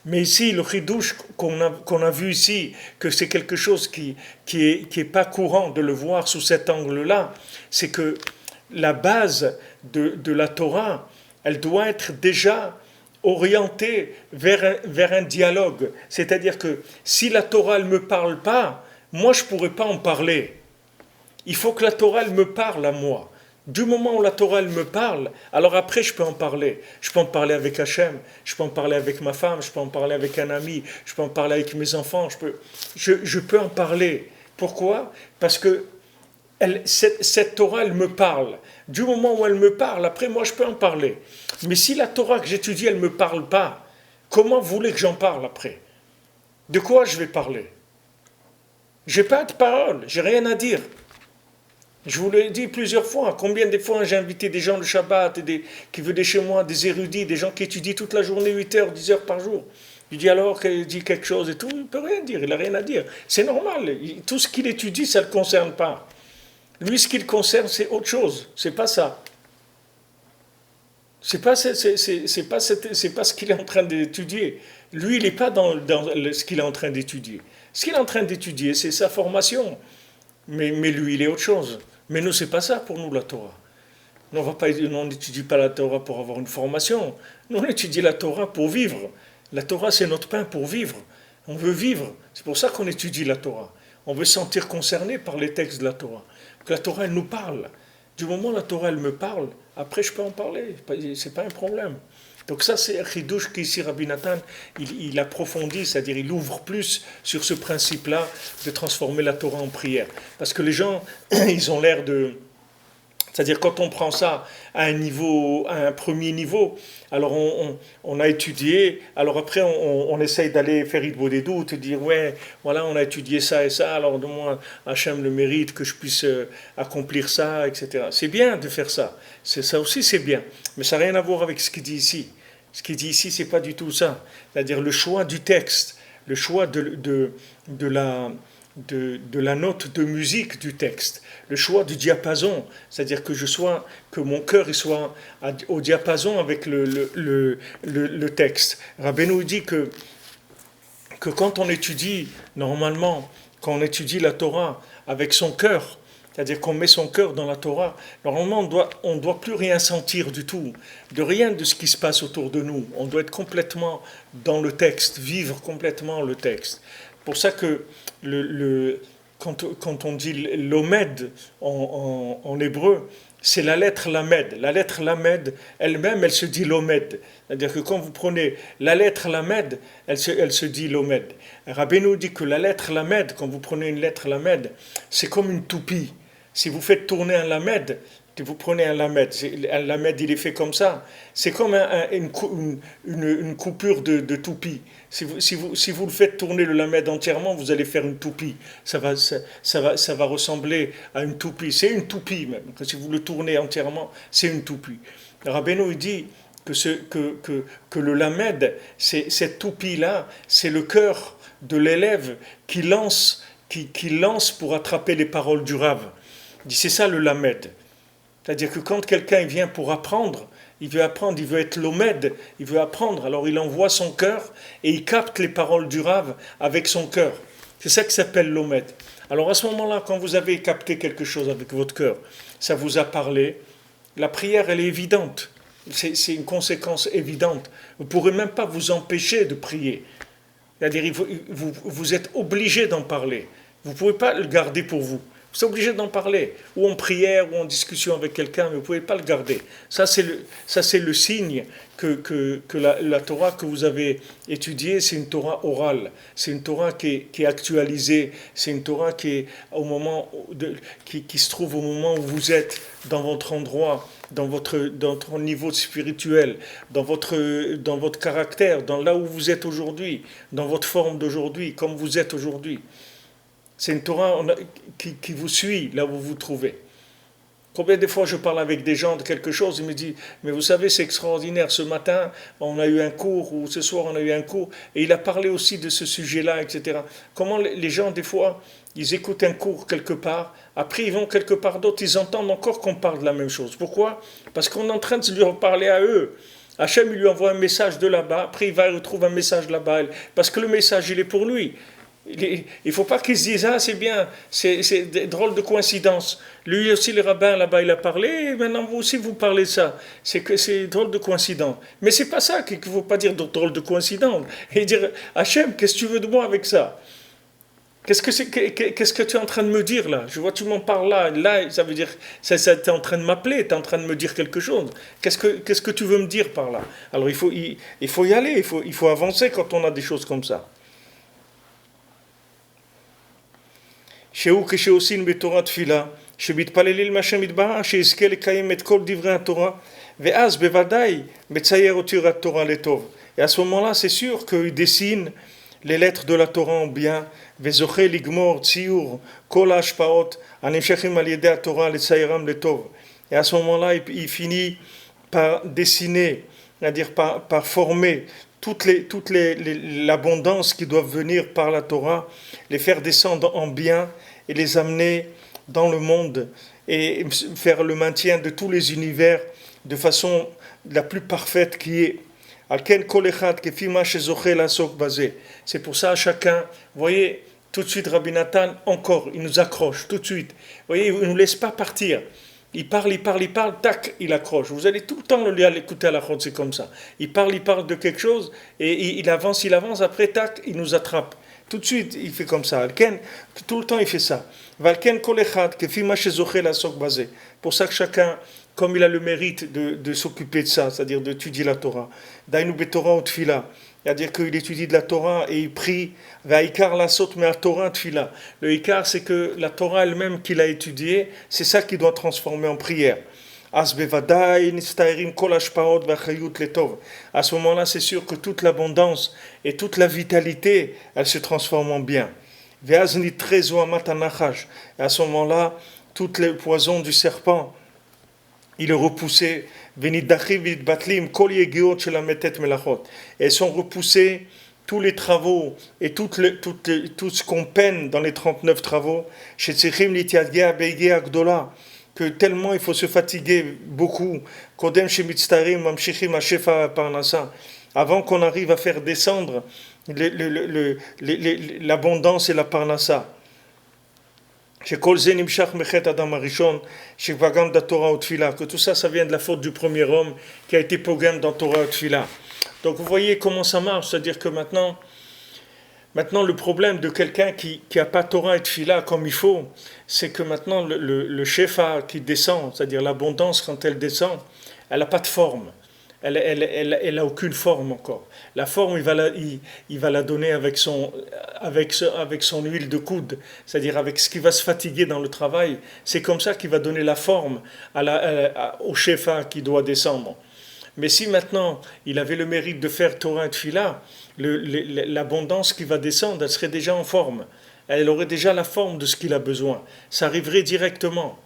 Mais ici, le chidouche qu'on a vu ici, que c'est quelque chose qui est pas courant de le voir sous cet angle-là, c'est que la base de la Torah, elle doit être déjà orientée vers un dialogue. C'est-à-dire que si la Torah ne me parle pas, moi je ne pourrais pas en parler. Il faut que la Torah elle me parle à moi. Du moment où la Torah elle me parle, alors après je peux en parler. Je peux en parler avec Hachem, je peux en parler avec ma femme, je peux en parler avec un ami, je peux en parler avec mes enfants, je peux en parler. Pourquoi ? Parce que cette Torah elle me parle. Du moment où elle me parle, après moi je peux en parler. Mais si la Torah que j'étudie elle ne me parle pas, comment vous voulez que j'en parle après ? De quoi je vais parler ? J'ai pas de parole, j'ai rien à dire. Je vous l'ai dit plusieurs fois, combien de fois j'ai invité des gens le Shabbat, qui venaient chez moi, des érudits, des gens qui étudient toute la journée, 8 heures, 10 heures par jour. Je dis alors qu'il dit quelque chose et tout, il ne peut rien dire, il n'a rien à dire. C'est normal, tout ce qu'il étudie, ça ne le concerne pas. Lui, ce qui le concerne, c'est autre chose, c'est pas ça. C'est pas ce qu'il est en train d'étudier. Lui, il n'est pas dans ce qu'il est en train d'étudier. Ce qu'il est en train d'étudier, c'est sa formation. Mais lui, il est autre chose. Mais nous, c'est pas ça pour nous, la Torah. Nous, on n'étudie pas la Torah pour avoir une formation. Nous, on étudie la Torah pour vivre. La Torah, c'est notre pain pour vivre. On veut vivre. C'est pour ça qu'on étudie la Torah. On veut se sentir concerné par les textes de la Torah. Que la Torah, elle nous parle. Du moment où la Torah, elle me parle, après, je peux en parler. C'est pas un problème. Donc ça, c'est un chidouche qu'ici Rabbi Nathan, il approfondit, c'est-à-dire il ouvre plus sur ce principe-là de transformer la Torah en prière. Parce que les gens, ils ont l'air de... C'est-à-dire quand on prend ça à un premier niveau, alors on a étudié, alors après on essaye d'aller faire Idbo des doutes, dire ouais, voilà, on a étudié ça et ça, alors de moi, Hachem le mérite que je puisse accomplir ça, etc. C'est bien de faire ça, ça aussi c'est bien, mais ça n'a rien à voir avec ce qu'il dit ici. Ce qu'il dit ici, c'est pas du tout ça. C'est-à-dire le choix du texte, le choix de la note de musique du texte, le choix du diapason, c'est-à-dire que mon cœur il soit au diapason avec le texte. Rabbeinu dit que quand on étudie, normalement, quand on étudie la Torah avec son cœur, c'est-à-dire qu'on met son cœur dans la Torah, normalement on doit plus rien sentir du tout, de rien de ce qui se passe autour de nous. On doit être complètement dans le texte, vivre complètement le texte. Pour ça que quand on dit l'omed en hébreu, c'est la lettre lamed. La lettre lamed elle-même, elle se dit l'omed. C'est-à-dire que quand vous prenez la lettre lamed, elle se dit l'omed. Rabbeinu dit que la lettre lamed, quand vous prenez une lettre lamed, c'est comme une toupie. Si vous faites tourner un lamed, vous prenez un lamed il est fait comme ça, c'est comme une coupure de toupie. Si vous le faites tourner le lamed entièrement, vous allez faire une toupie. Ça va ressembler à une toupie. C'est une toupie même. Si vous le tournez entièrement, c'est une toupie. Rabbeinu dit que le lamed, cette toupie-là, c'est le cœur de l'élève qui lance pour attraper les paroles du Rav. Il dit c'est ça le lamed. C'est-à-dire que quand quelqu'un vient pour apprendre, il veut apprendre, il veut être l'Omed, il veut apprendre, alors il envoie son cœur et il capte les paroles du Rav avec son cœur. C'est ça qui s'appelle l'Omed. Alors à ce moment-là, quand vous avez capté quelque chose avec votre cœur, ça vous a parlé, la prière, elle est évidente. C'est une conséquence évidente. Vous ne pourrez même pas vous empêcher de prier. C'est-à-dire, vous êtes obligé d'en parler. Vous ne pouvez pas le garder pour vous. Vous êtes obligé d'en parler, ou en prière, ou en discussion avec quelqu'un, mais vous ne pouvez pas le garder. Ça, c'est le signe que la Torah que vous avez étudiée, c'est une Torah orale. C'est une Torah qui est actualisée. C'est une Torah qui se trouve au moment où vous êtes dans votre endroit, dans votre niveau spirituel, dans votre caractère, dans là où vous êtes aujourd'hui, dans votre forme d'aujourd'hui, comme vous êtes aujourd'hui. C'est une Torah qui vous suit là où vous vous trouvez. Combien de fois je parle avec des gens de quelque chose, ils me disent, mais vous savez, c'est extraordinaire, ce matin, on a eu un cours, ou ce soir, on a eu un cours, et il a parlé aussi de ce sujet-là, etc. Comment les gens, des fois, ils écoutent un cours quelque part, après ils vont quelque part d'autre, ils entendent encore qu'on parle de la même chose. Pourquoi ? Parce qu'on est en train de lui reparler à eux. Hachem, il lui envoie un message de là-bas, après il va retrouver un message là-bas, parce que le message, il est pour lui. Il ne faut pas qu'ils se disent, ah c'est bien, c'est des drôles de coïncidence. Lui aussi, le rabbin là-bas, il a parlé, et maintenant vous aussi vous parlez de ça. C'est drôle de coïncidence. Mais c'est pas ça qu'il ne faut pas dire drôle de coïncidence. Et dire, Hachem, qu'est-ce que tu veux de moi avec ça ? Qu'est-ce que tu es en train de me dire là ? Je vois, tu m'en parles là. Là, ça veut dire, tu es en train de m'appeler, tu es en train de me dire quelque chose. Qu'est-ce que tu veux me dire par là ? Alors il faut y aller, il faut avancer quand on a des choses comme ça. שהוא כשעושים בתורת תפילה, שמתפללים להשם יתברך, שיזכה לקיים את כל דברי התורה, ואז בוודאי מצייר אותי התורה לטוב. Et à ce moment-là, c'est sûr qu'il dessine les lettres de la Torah en bien, וזוכה לגמור ציור כל ההשפעות הנמשכים על ידי התורה לציירם לטוב. Et à ce moment-là, il finit par dessiner, c'est-à-dire par former toute l'abondance qui doit venir par la Torah, les faire descendre en bien et les amener dans le monde et faire le maintien de tous les univers de façon la plus parfaite qui est. C'est pour ça chacun, vous voyez, tout de suite Rabbi Nathan, encore, il nous accroche, tout de suite. Vous voyez, il ne nous laisse pas partir. Il parle, tac, il accroche. Vous allez tout le temps l'écouter à la chôte, c'est comme ça. Il parle de quelque chose, et il avance, après, tac, il nous attrape. Tout de suite, il fait comme ça. Tout le temps, il fait ça. Pour ça que chacun, comme il a le mérite de s'occuper de ça, c'est-à-dire d'étudier la Torah, Dainu beTorah utfila, c'est-à-dire qu'il étudie de la Torah et il prie, Vaikar la sot me Torah tfila. Le ikar, c'est que la Torah elle-même qu'il a étudiée, c'est ça qui doit transformer en prière. À ce moment-là, c'est sûr que toute l'abondance et toute la vitalité, elle se transforme en bien. Et à ce moment-là, tout le poison du serpent, il est repoussé. Et sont repoussés tous les travaux et tout ce qu'on peine dans les 39 travaux, que tellement il faut se fatiguer beaucoup, avant qu'on arrive à faire descendre l'abondance et la parnassa. Que tout ça vient de la faute du premier homme qui a été pogam dans Torah et Tfila. Donc vous voyez comment ça marche, c'est-à-dire que maintenant le problème de quelqu'un qui n'a pas Torah et Tfila comme il faut, c'est que maintenant le shefa qui descend, c'est-à-dire l'abondance quand elle descend, elle n'a pas de forme. Elle a aucune forme encore. La forme, il va la donner avec son huile de coude, c'est-à-dire avec ce qui va se fatiguer dans le travail. C'est comme ça qu'il va donner la forme au shefa qui doit descendre. Mais si maintenant il avait le mérite de faire Torah et Tfila, l'abondance qui va descendre, elle serait déjà en forme. Elle aurait déjà la forme de ce qu'il a besoin. Ça arriverait directement.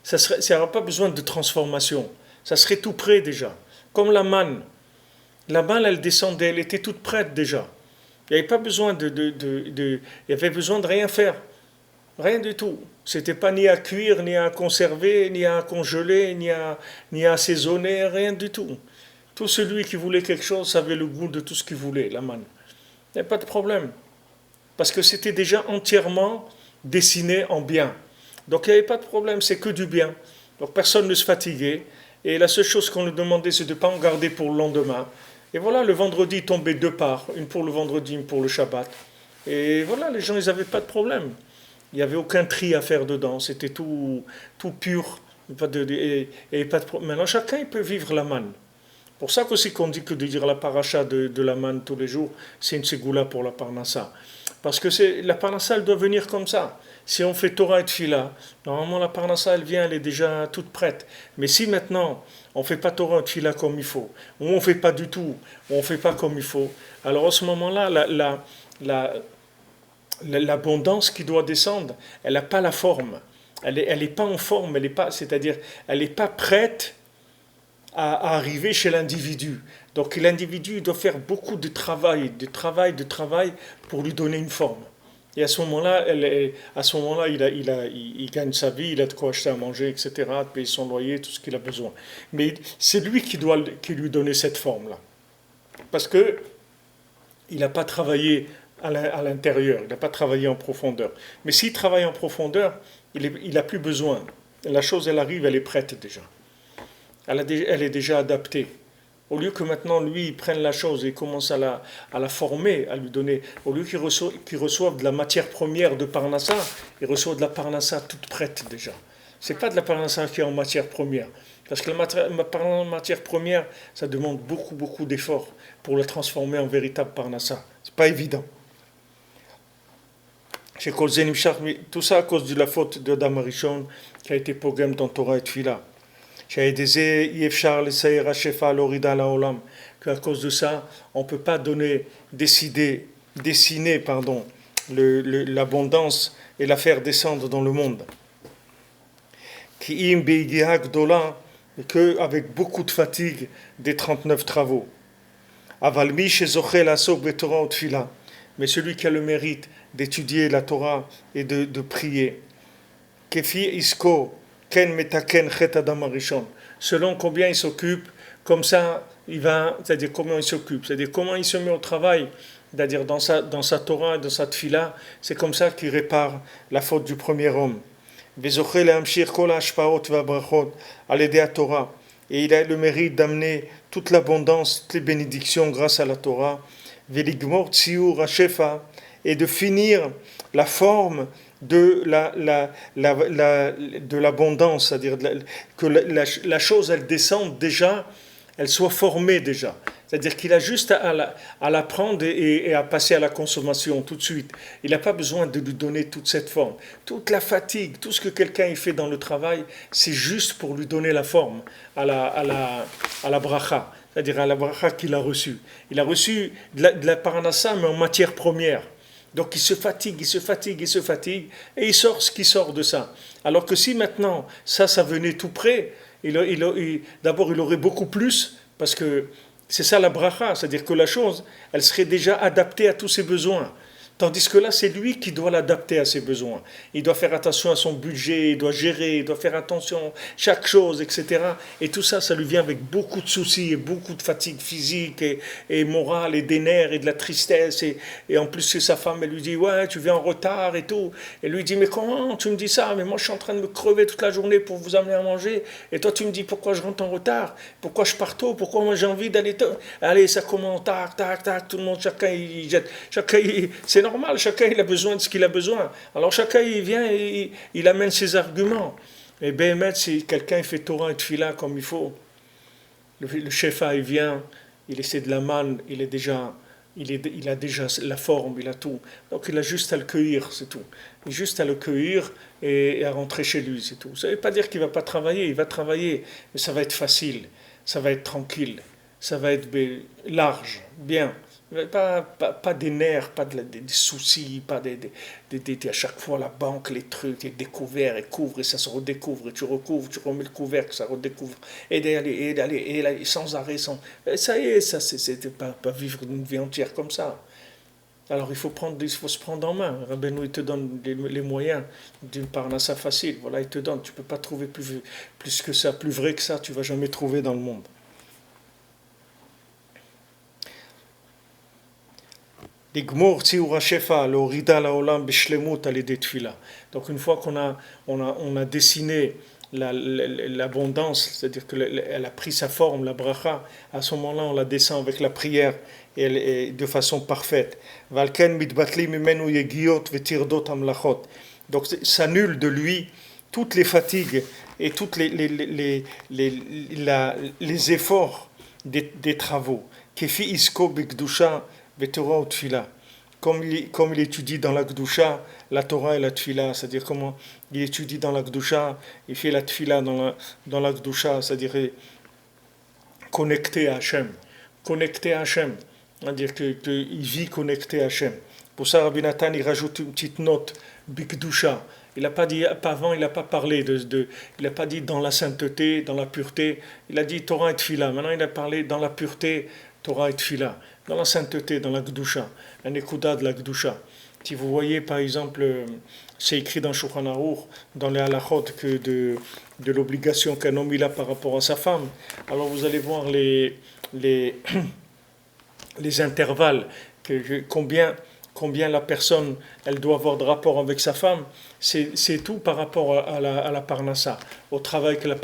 Ça n'aura pas besoin de transformation. Ça serait tout prêt déjà. Comme la manne. La manne, elle descendait, elle était toute prête déjà. Il n'y avait pas besoin il y avait besoin de rien faire. Rien du tout. C'était pas ni à cuire, ni à conserver, ni à congeler, ni à assaisonner, rien du tout. Tout celui qui voulait quelque chose savait le goût de tout ce qu'il voulait, la manne. Il n'y a pas de problème. Parce que c'était déjà entièrement dessiné en bien. Donc il n'y avait pas de problème, c'est que du bien. Donc personne ne se fatiguait. Et la seule chose qu'on lui demandait, c'est de ne pas en garder pour le lendemain. Et voilà, le vendredi tombait deux parts, une pour le vendredi, une pour le Shabbat. Et voilà, les gens, ils n'avaient pas de problème. Il n'y avait aucun tri à faire dedans, c'était tout pur. Et pas de Maintenant, chacun il peut vivre la manne. Pour ça qu'aussi qu'on dit que de dire la paracha de la manne tous les jours, c'est une ségoula pour la parnassa. Parce que la parnassa, elle doit venir comme ça. Si on fait Torah et Tfila, normalement la parnassa, elle vient, elle est déjà toute prête. Mais si maintenant, on ne fait pas Torah et Tfila comme il faut, ou on ne fait pas du tout, ou on ne fait pas comme il faut, alors à ce moment-là, la, l'abondance qui doit descendre, elle n'a pas la forme. Elle est pas en forme, c'est-à-dire, elle n'est pas prête à arriver chez l'individu. Donc l'individu doit faire beaucoup de travail pour lui donner une forme. Et à ce moment-là, il gagne sa vie, il a de quoi acheter à manger, etc., de payer son loyer, tout ce qu'il a besoin. Mais c'est lui qui lui donner cette forme-là. Parce que il n'a pas travaillé à l'intérieur, il n'a pas travaillé en profondeur. Mais s'il travaille en profondeur, il n'a plus besoin. La chose, elle arrive, elle est prête déjà. Elle est déjà adaptée. Au lieu que maintenant, lui, il prenne la chose et commence à la former, à lui donner, au lieu qu'il reçoive de la matière première de Parnassa, il reçoit de la Parnassa toute prête déjà. C'est pas de la Parnassa qui est en matière première. Parce que la matière première, ça demande beaucoup, beaucoup d'efforts pour la transformer en véritable Parnassa. C'est pas évident. Tout ça à cause de la faute de Adam Arishon qui a été pogem dans Torah et Tfila. Qu'à cause de ça, on ne peut pas dessiner l'abondance et la faire descendre dans le monde. Qu'avec beaucoup de fatigue des 39 travaux. Mais celui qui a le mérite d'étudier la Torah et de prier, selon combien il s'occupe, comme ça, c'est-à-dire comment il s'occupe, c'est-à-dire comment il se met au travail, c'est-à-dire dans sa Torah et dans sa Tfila, c'est comme ça qu'il répare la faute du premier homme. Et il a le mérite d'amener toute l'abondance, toutes les bénédictions grâce à la Torah, et de finir la forme de l'abondance, c'est-à-dire que la chose, elle descende déjà, elle soit formée déjà. C'est-à-dire qu'il a juste à la prendre et à passer à la consommation tout de suite. Il n'a pas besoin de lui donner toute cette forme. Toute la fatigue, tout ce que quelqu'un fait dans le travail, c'est juste pour lui donner la forme à la bracha, c'est-à-dire à la bracha qu'il a reçue. Il a reçu de la parnassa, mais en matière première. Donc il se fatigue, et il sort ce qui sort de ça. Alors que si maintenant, ça venait tout près, d'abord il aurait beaucoup plus, parce que c'est ça la bracha, c'est-à-dire que la chose, elle serait déjà adaptée à tous ses besoins. Tandis que là, c'est lui qui doit l'adapter à ses besoins. Il doit faire attention à son budget, il doit gérer, il doit faire attention à chaque chose, etc. Et tout ça, ça lui vient avec beaucoup de soucis et beaucoup de fatigue physique et morale et des nerfs et de la tristesse. Et en plus, c'est sa femme, elle lui dit « Ouais, tu viens en retard et tout. » Et lui dit « Mais comment tu me dis ça? Mais moi, je suis en train de me crever toute la journée pour vous amener à manger. Et toi, tu me dis pourquoi je rentre en retard? Pourquoi je pars tôt? Pourquoi moi, j'ai envie d'aller tôt? Allez, ça commence, tac, tac, tac. Tout le monde, chacun, il jette. C'est normal, chacun il a besoin de ce qu'il a besoin. Alors chacun il vient et il amène ses arguments. Et Béhémet, si quelqu'un fait Torah et Tfila comme il faut, le Shefa il vient, il essaie de la manne, il a déjà la forme, il a tout. Donc il a juste à le cueillir, c'est tout. Il a juste à le cueillir et à rentrer chez lui, c'est tout. Ça ne veut pas dire qu'il ne va pas travailler, il va travailler, mais ça va être facile, ça va être tranquille, ça va être large, bien. Pas des nerfs, pas des soucis, pas à chaque fois la banque, les trucs, les découverts, et couvre, et ça se redécouvre, et tu recouvres, tu remets le couvercle, ça redécouvre, et d'aller, sans arrêt, ça y est, ça, c'est pas vivre une vie entière comme ça. Alors il faut se prendre en main. Rabbeinu, il te donne les moyens d'une parnassa facile. Voilà, il te donne. Tu ne peux pas trouver plus que ça, plus vrai que ça, tu ne vas jamais trouver dans le monde. Donc une fois on a dessiné l'abondance, c'est-à-dire qu'elle a pris sa forme, la bracha, à ce moment-là on la descend avec la prière et elle est de façon parfaite. Donc s'annule de lui toutes les fatigues et toutes les efforts des travaux. Kefi isko b'kedusha v'torah utfila. Comme il étudie dans la Gdusha, la Torah et la Tfila, c'est-à-dire comment il étudie dans la Gdusha, il fait la Tfila dans la Gdusha, c'est-à-dire connecté à Hachem. Connecté à Hachem, c'est-à-dire qu'il vit connecté à Hachem. Pour ça, Rabbi Nathan, il rajoute une petite note, Bigdusha. Il n'a pas dit, avant, il n'a pas parlé il n'a pas dit dans la sainteté, dans la pureté. Il a dit Torah et Tfila. Maintenant, il a parlé dans la pureté, Torah et Tfila. Dans la sainteté, dans la Gdusha, un écouda de la Gdusha. Si vous voyez par exemple, c'est écrit dans Shulchan Aruch, dans les halachot, que de l'obligation qu'un homme il a par rapport à sa femme, alors vous allez voir les intervalles, combien la personne elle doit avoir de rapport avec sa femme, c'est tout par rapport à la parnassa, au travail que la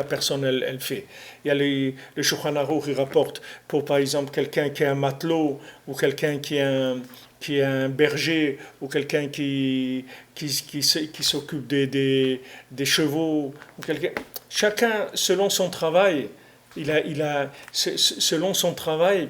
personne elle fait. Il y a le Shulchan Aruch qui rapporte pour par exemple quelqu'un qui est un matelot ou quelqu'un qui est un berger ou quelqu'un qui s'occupe des chevaux ou chacun selon son travail selon son travail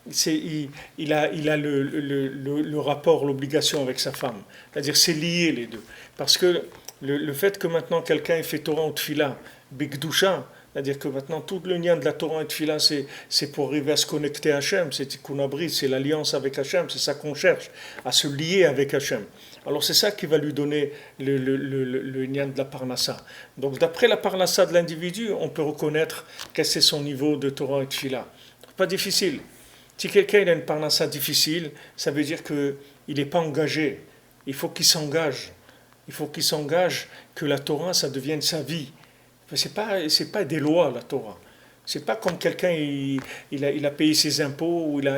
il a le rapport, l'obligation avec sa femme. C'est-à-dire, c'est lié les deux. Parce que le fait que maintenant quelqu'un ait fait Torah ou Tfila, Bigdusha, c'est-à-dire que maintenant tout le lien de la Torah et Tfila, c'est pour arriver à se connecter à Hachem, c'est Tikkun Abrit, c'est l'alliance avec Hachem, c'est ça qu'on cherche, à se lier avec Hachem. Alors c'est ça qui va lui donner le lien de la Parnassa. Donc d'après la Parnassa de l'individu, on peut reconnaître quel c'est son niveau de Torah et Tfila. Pas difficile. Si quelqu'un a une parnassa difficile, ça veut dire qu'il n'est pas engagé. Il faut qu'il s'engage. Il faut qu'il s'engage que la Torah, ça devienne sa vie. C'est pas des lois, la Torah. C'est pas comme quelqu'un, il a payé ses impôts, ou il a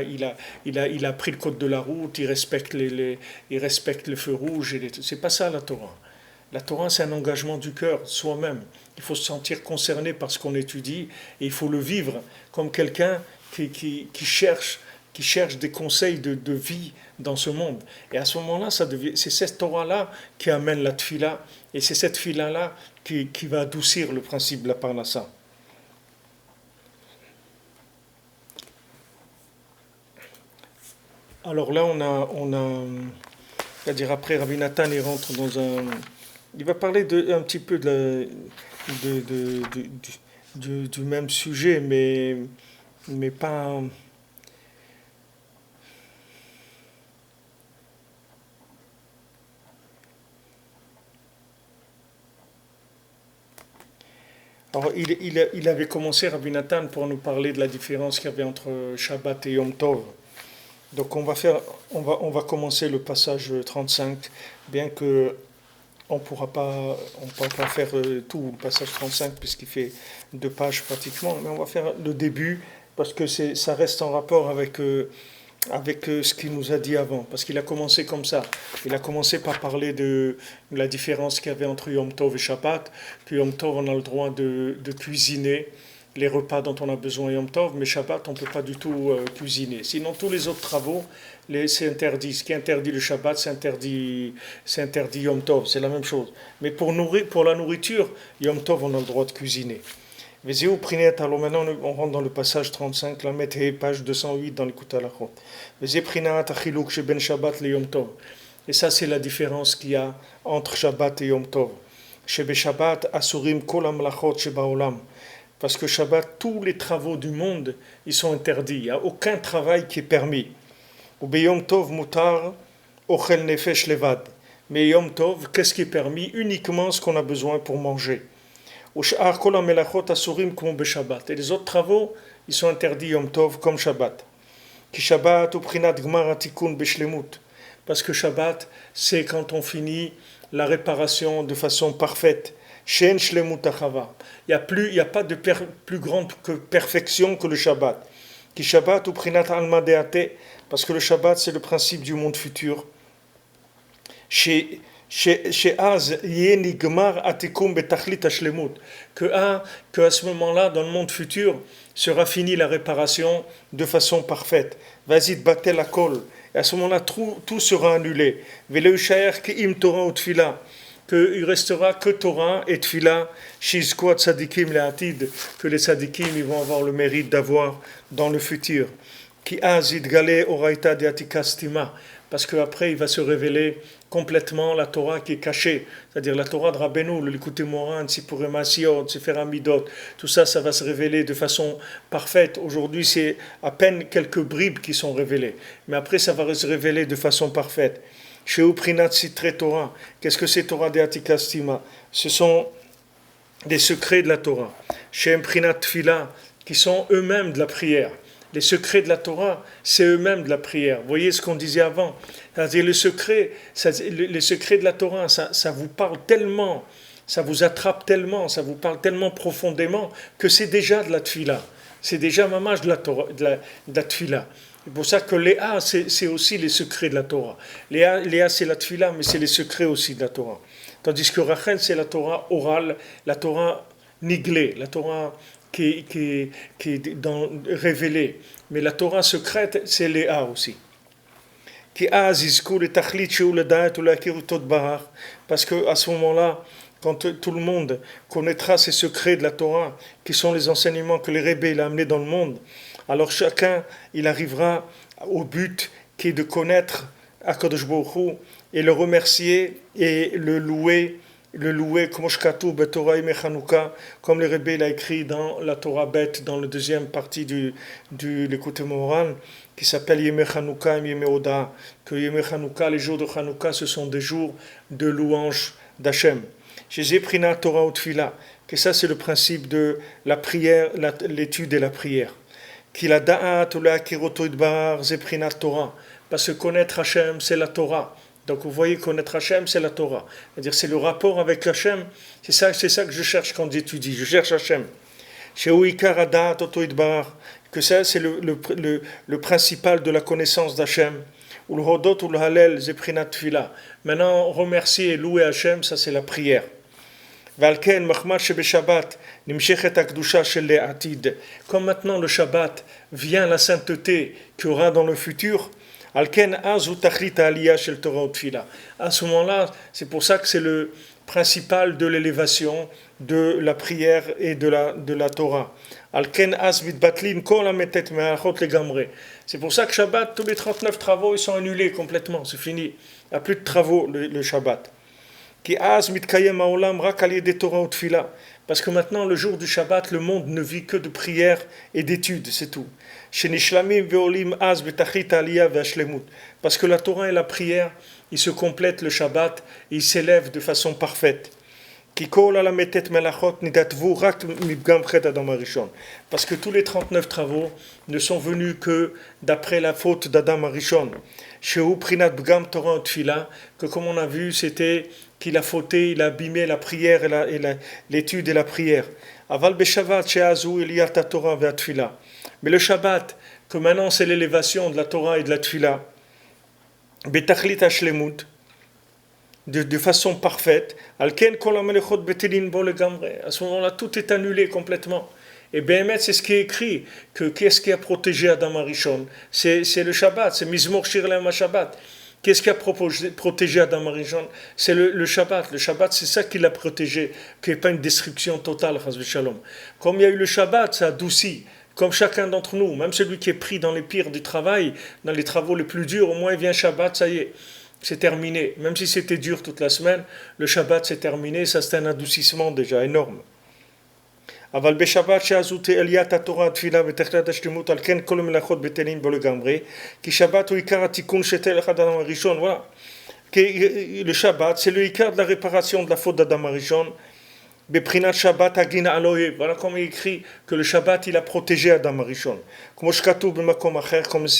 pris le code de la route, il respecte le feu rouge. C'est pas ça, la Torah. La Torah, c'est un engagement du cœur, soi-même. Il faut se sentir concerné par ce qu'on étudie et il faut le vivre comme quelqu'un qui cherche des conseils de vie dans ce monde. Et à ce moment-là, c'est cette Torah-là qui amène la Tfila, et c'est cette Tfila-là qui va adoucir le principe de la Parnassa. Alors là, on a c'est-à-dire après, Rabbi Nathan, il rentre il va parler un petit peu du même sujet, mais pas. Alors, il avait commencé, Rabbi Nathan, pour nous parler de la différence qu'il y avait entre Shabbat et Yom Tov. Donc, on va commencer le passage 35, bien que on ne pourra pas faire tout le passage 35 puisqu'il fait 2 pages pratiquement, mais on va faire le début parce que ça reste en rapport avec ce qu'il nous a dit avant, parce qu'il a commencé comme ça. Il a commencé par parler de la différence qu'il y avait entre Yom Tov et Shabbat, que Yom Tov on a le droit de cuisiner les repas dont on a besoin Yom Tov, mais Shabbat on ne peut pas du tout cuisiner. Sinon tous les autres travaux, c'est interdit. Ce qui est interdit le Shabbat, c'est interdit Yom Tov, c'est la même chose. Mais pour la nourriture, Yom Tov on a le droit de cuisiner. Alors maintenant on rentre dans le passage 35, la page 208 dans l'écoute à la chôte. Et ça c'est la différence qu'il y a entre Shabbat et Yom Tov. Shabbat asurim kol hamlachot shebaolam. Parce que Shabbat, tous les travaux du monde, ils sont interdits. Il n'y a aucun travail qui est permis. Ou Yom Tov mutar ochel nefesh levad. Mais Yom Tov, qu'est-ce qui est permis? Uniquement ce qu'on a besoin pour manger. Et les autres travaux, ils sont interdits Yom Tov comme Shabbat. Ki Shabbat ou Prinat Gmar Atikun Beshlemut. Parce que Shabbat, c'est quand on finit la réparation de façon parfaite. Shen Shlemut Achava. Il n'y a pas de plus grande perfection que le Shabbat. Ki Shabbat ou Prinat Alma Deate. Parce que le Shabbat, c'est le principe du monde futur. Que à ce moment-là, dans le monde futur, sera finie la réparation de façon parfaite. Vazid batel akol. Et à ce moment-là, tout sera annulé. Qu'il restera que Torah et Tfila, Shizkot Tzadikim Le'atid, que les Tzadikim ils vont avoir le mérite d'avoir dans le futur. Ki azid gale oraita diatikastima, parce qu'après il va se révéler complètement la Torah qui est cachée, c'est-à-dire la Torah de Rabbeinu, le Likutei Moharan, Sipurim Asiot, Sefer Amidot, tout ça, ça va se révéler de façon parfaite. Aujourd'hui, c'est à peine quelques bribes qui sont révélées, mais après ça va se révéler de façon parfaite. Sheu Prinat Sitre Torah, qu'est-ce que c'est Torah de Atikastima? Ce sont des secrets de la Torah. Shem Prinat Tfila, qui sont eux-mêmes de la prière. Les secrets de la Torah, c'est eux-mêmes de la prière. Vous voyez ce qu'on disait avant. C'est-à-dire les secrets de la Torah, ça vous parle tellement, ça vous attrape tellement, ça vous parle tellement profondément que c'est déjà de la tfila. C'est déjà mamage de la Torah, de la tfila. C'est pour ça que Léa, c'est aussi les secrets de la Torah. Léa, c'est la tfila, mais c'est les secrets aussi de la Torah. Tandis que Rachel, c'est la Torah orale, la Torah niglée, la Torah qui est révélée. Mais la Torah secrète, c'est Léa aussi. Parce qu'à ce moment-là, quand tout le monde connaîtra ces secrets de la Torah, qui sont les enseignements que les Rebbe il a amenés dans le monde, alors chacun, il arrivera au but qui est de connaître Akadosh Baruch Hu et le remercier et le louer comme le Rebbe l'a écrit dans la Torah bête, dans la deuxième partie du Likutei Moharan, qui s'appelle Yemei Chanukah et Yemei Oda, que Yemei Chanukah, les jours de Chanukah, ce sont des jours de louange d'Hachem. Chez Prinat Torah ou Tfila, que ça c'est le principe de la prière, l'étude et la prière. Qu'il a da'at ou la kiroto idbar zeprinat Torah, parce que connaître Hachem c'est la Torah. Donc vous voyez, connaître Hachem, c'est la Torah. C'est-à-dire c'est le rapport avec Hachem, c'est ça que je cherche quand j'étudie, je cherche Hachem. Que ça, c'est le principal de la connaissance d'Hachem. Ou le hodot ou le halel, zeprinat tfila. Maintenant, remercier et louer Hachem, ça c'est la prière. Comme maintenant le Shabbat vient la sainteté qu'il y aura dans le futur, à ce moment-là, c'est pour ça que c'est le principal de l'élévation, de la prière et de la Torah. C'est pour ça que Shabbat, tous les 39 travaux, ils sont annulés complètement, c'est fini. Il n'y a plus de travaux le Shabbat. Parce que maintenant, le jour du Shabbat, le monde ne vit que de prière et d'études, c'est tout. Parce que la Torah et la prière, ils se complètent le Shabbat, et ils s'élèvent de façon parfaite. Parce que tous les 39 travaux ne sont venus que d'après la faute d'Adam Arishon. Que comme on a vu, c'était qu'il a fauté, il a abîmé la prière et l'étude et la prière. Mais le Shabbat, que maintenant c'est l'élévation de la Torah et de la Tfila, de façon parfaite, à ce moment-là, tout est annulé complètement. Et Béhémet, c'est ce qui est écrit, que qu'est-ce qui a protégé Adam Arishon? C'est le Shabbat, c'est Mizmor Shir Lehem HaShabbat. Qu'est-ce qui a protégé Adam Arishon? C'est le Shabbat. Le Shabbat, c'est ça qui l'a protégé, qu'il n'y ait pas une destruction totale, Chas v'Shalom. Comme il y a eu le Shabbat, ça adoucit. Comme chacun d'entre nous, même celui qui est pris dans les pires du travail, dans les travaux les plus durs, au moins il vient Shabbat, ça y est. C'est terminé. Même si c'était dur toute la semaine, le Shabbat c'est terminé, ça c'est un adoucissement déjà énorme. אבל בשבת שעזות עליית התורה, התפילה ותחילת השלמות, על כן כל המלאכות בטלים בו לגמרי, כי שבת הוא עיקר התיקון שתל אחד אדם הראשון, voilà. Le Shabbat, c'est le עיקר de la réparation de la faute d'Adam Arishon, Beprinat Shabbat Hagin Aloe. Voilà comment il écrit que le Shabbat il a protégé Adam Arishon. Comme c'est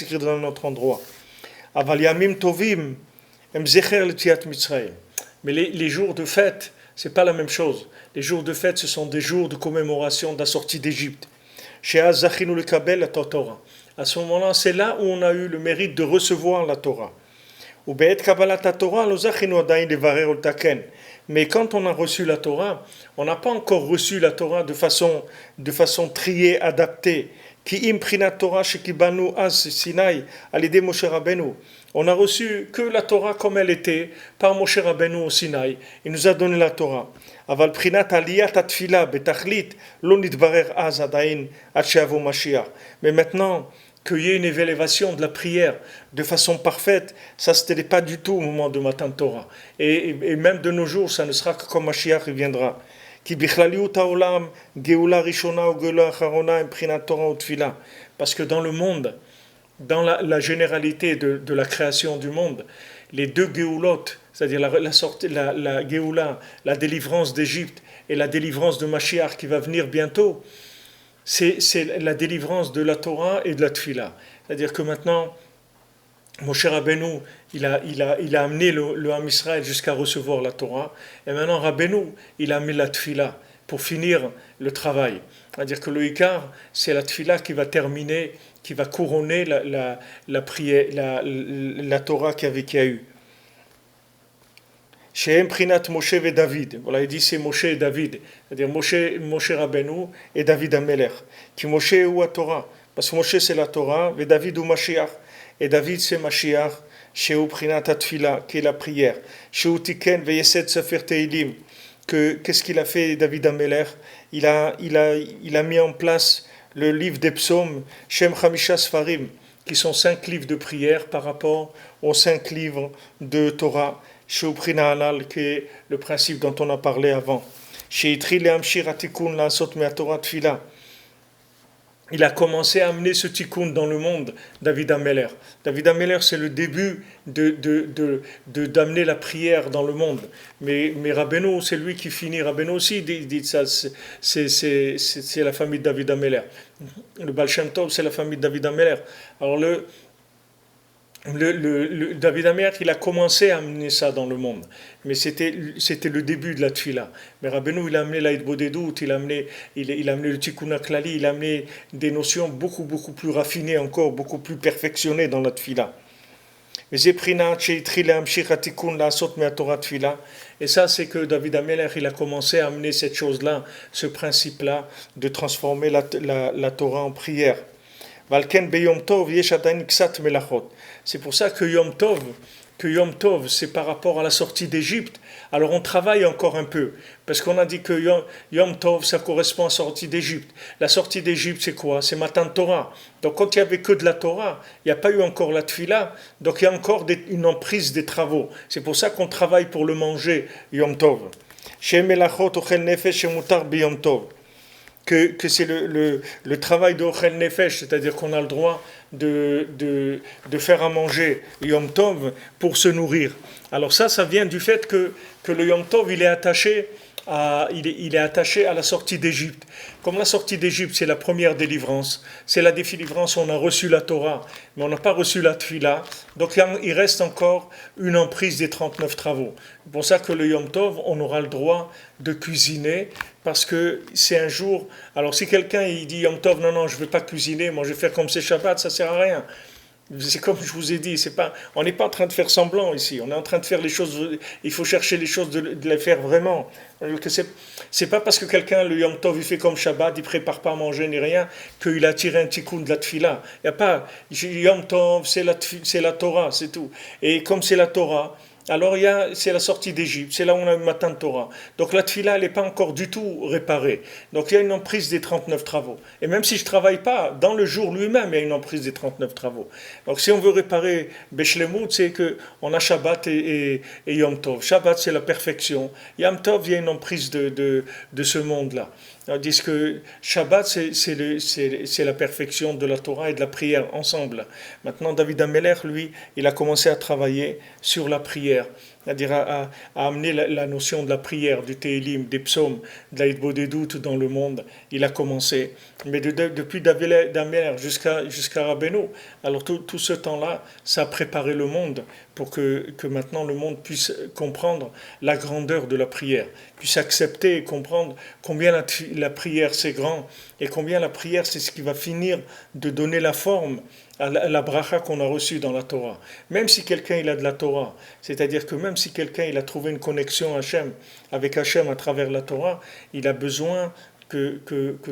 écrit dans un autre endroit. Aval Yamim Tovim Em Zecher L'Tiat Mitzrayim. Mais les jours de fête, c'est pas la même chose. Les jours de fête, ce sont des jours de commémoration de la sortie d'Égypte. Chez Zachinu le Kabel la Torah. À ce moment-là, c'est là où on a eu le mérite de recevoir la Torah. Ou Be'et Kabbalat Torah, lo Zachinu Adayin Levarer ol Taken. Mais quand on a reçu la Torah, on n'a pas encore reçu la Torah de façon triée, adaptée. Ki im prinat Torah shekibanu az Sinai alide Moshe Rabbeinu. On n'a reçu que la Torah comme elle était par Moshe Rabbeinu au Sinaï. Il nous a donné la Torah. Aval prinat aliyat atfila betachlit lo nitbarer az adayin ad she'avo Mashiach. Mais maintenant qu'il y ait une élévation de la prière de façon parfaite, ça ne c'était pas du tout au moment de Matan Torah. Et même de nos jours, ça ne sera que quand Mashiach viendra. Ki bichlaliut haolam geula rishona ou geula acharona imprinat Torah ou tfila. Parce que dans le monde, dans la généralité de la création du monde, les deux geulot, c'est-à-dire la geoula, la délivrance d'Égypte et la délivrance de Mashiach qui va venir bientôt, c'est la délivrance de la Torah et de la Tfila. C'est-à-dire que maintenant, Moshe Rabbeinu, il a amené le Ham Israël jusqu'à recevoir la Torah. Et maintenant, Rabbeinu, il a amené la Tfila pour finir le travail. C'est-à-dire que le Ikar, c'est la Tfila qui va terminer, qui va couronner la prière, la Torah qu'il y a eu. Shehem Prinat Moshe et David. Voilà, il dit c'est Moshe et David. C'est-à-dire Moshe Rabbeinu et David Amelech. Qui Moshe ou la Torah. Parce que Moshe c'est la Torah, et David ou Mashiach. Et David c'est Mashiach. Shehu Prinat Atfila, qui est la prière. Shehu Tiken Veyesed Sefer Teilim. Qu'est-ce qu'il a fait David Amelech? Il a mis en place le livre des psaumes, Shem Chamisha Sfarim, qui sont 5 livres de prière par rapport aux 5 livres de Torah. Chez Uprina Halal, qui est le principe dont on a parlé avant. Chez Itri Leamshir Atikun Laasot Meatorah Tfila. Il a commencé à amener ce tikkun dans le monde, David Ameller. David Ameller, c'est le début d'amener la prière dans le monde. Mais Rabbeinu, c'est lui qui finit. Rabbeinu aussi dit ça, c'est la famille de David Ameller. Le Baal Shem Tov, c'est la famille de David Ameller. Alors David Ameller, il a commencé à amener ça dans le monde, mais c'était le début de la Tfila. Mais Rabbeinu, il a amené la Hitbodedut, il a amené le Tikkun HaKlali, il a amené des notions beaucoup plus raffinées encore, beaucoup plus perfectionnées dans la Tfila. Et ça, c'est que David Ameller, il a commencé à amener cette chose-là, ce principe-là, de transformer la Torah en prière. C'est pour ça que Yom Tov, c'est par rapport à la sortie d'Égypte. Alors on travaille encore un peu, parce qu'on a dit que Yom Tov, ça correspond à la sortie d'Égypte. La sortie d'Égypte, c'est quoi? C'est Matan Torah. Donc quand il n'y avait que de la Torah, il n'y a pas eu encore la Tfila, donc il y a encore une emprise des travaux. C'est pour ça qu'on travaille pour le manger, Yom Tov. Que c'est le travail de Ochel Nefesh, c'est-à-dire qu'on a le droit de faire à manger Yom Tov pour se nourrir. Alors ça vient du fait que le Yom Tov, il est attaché à la sortie d'Égypte. Comme la sortie d'Égypte, c'est la première délivrance, c'est la délivrance où on a reçu la Torah, mais on n'a pas reçu la Tfila, donc il reste encore une emprise des 39 travaux. C'est pour ça que le Yom Tov, on aura le droit de cuisiner, parce que c'est un jour... Alors si quelqu'un il dit Yom Tov, non, je ne veux pas cuisiner, moi je vais faire comme c'est Shabbat, ça ne sert à rien. C'est comme je vous ai dit, on n'est pas en train de faire semblant ici, on est en train de faire les choses, il faut chercher les choses, de les faire vraiment. C'est pas parce que quelqu'un, le Yom Tov, il fait comme Shabbat, il prépare pas à manger ni rien, qu'il a tiré un tikkun de la tfila. Il n'y a pas, Yom Tov, c'est la Torah, c'est tout. Et comme c'est la Torah, alors c'est la sortie d'Égypte, c'est là où on a eu Matan Torah. Donc la tfila, elle n'est pas encore du tout réparée. Donc il y a une emprise des 39 travaux. Et même si je ne travaille pas, dans le jour lui-même, il y a une emprise des 39 travaux. Donc si on veut réparer Beshlemut, c'est qu'on a Shabbat et Yom Tov. Shabbat, c'est la perfection. Yom Tov, il y a une emprise de ce monde-là. Ils disent que Shabbat, c'est la perfection de la Torah et de la prière ensemble. Maintenant, David Ameller, lui, il a commencé à travailler sur la prière. c'est-à-dire à amener la notion de la prière, du Télim, des psaumes, de l'Aïd-Bodédout dans le monde. Il a commencé. Mais depuis Damer jusqu'à Rabbeinu, alors tout ce temps-là, ça a préparé le monde pour que maintenant le monde puisse comprendre la grandeur de la prière, puisse accepter et comprendre combien la prière c'est grand et combien la prière c'est ce qui va finir de donner la forme à la bracha qu'on a reçue dans la Torah. Même si quelqu'un il a de la Torah, c'est-à-dire que même si quelqu'un il a trouvé une connexion avec Hachem à travers la Torah, il a besoin que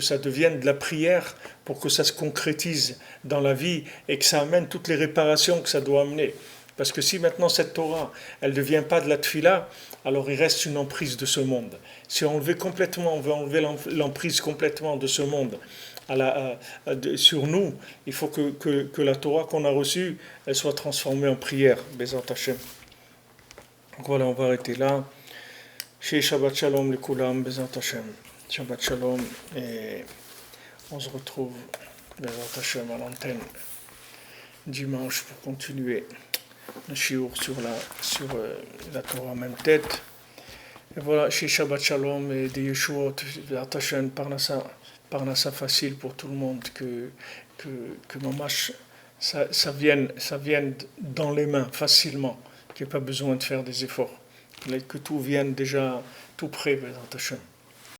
ça devienne de la prière pour que ça se concrétise dans la vie et que ça amène toutes les réparations que ça doit amener. Parce que si maintenant cette Torah, elle ne devient pas de la tfila, alors il reste une emprise de ce monde. Si on veut enlever l'emprise complètement de ce monde sur nous, il faut que la Torah qu'on a reçue, elle soit transformée en prière. Bezat Hashem. Donc voilà, on va arrêter là. Chez Shabbat Shalom le Kulam, Bezat Hashem. Shabbat Shalom, et on se retrouve Bezat Hashem à l'antenne dimanche pour continuer le shiur sur la Torah même tête. Et voilà, chez Shabbat Shalom et des Yeshuot, Bezat Hashem, Parnassa facile pour tout le monde, que Mamash, ça vienne dans les mains facilement, qu'il n'y ait pas besoin de faire des efforts, que tout vienne déjà tout près, Bezat Hashem.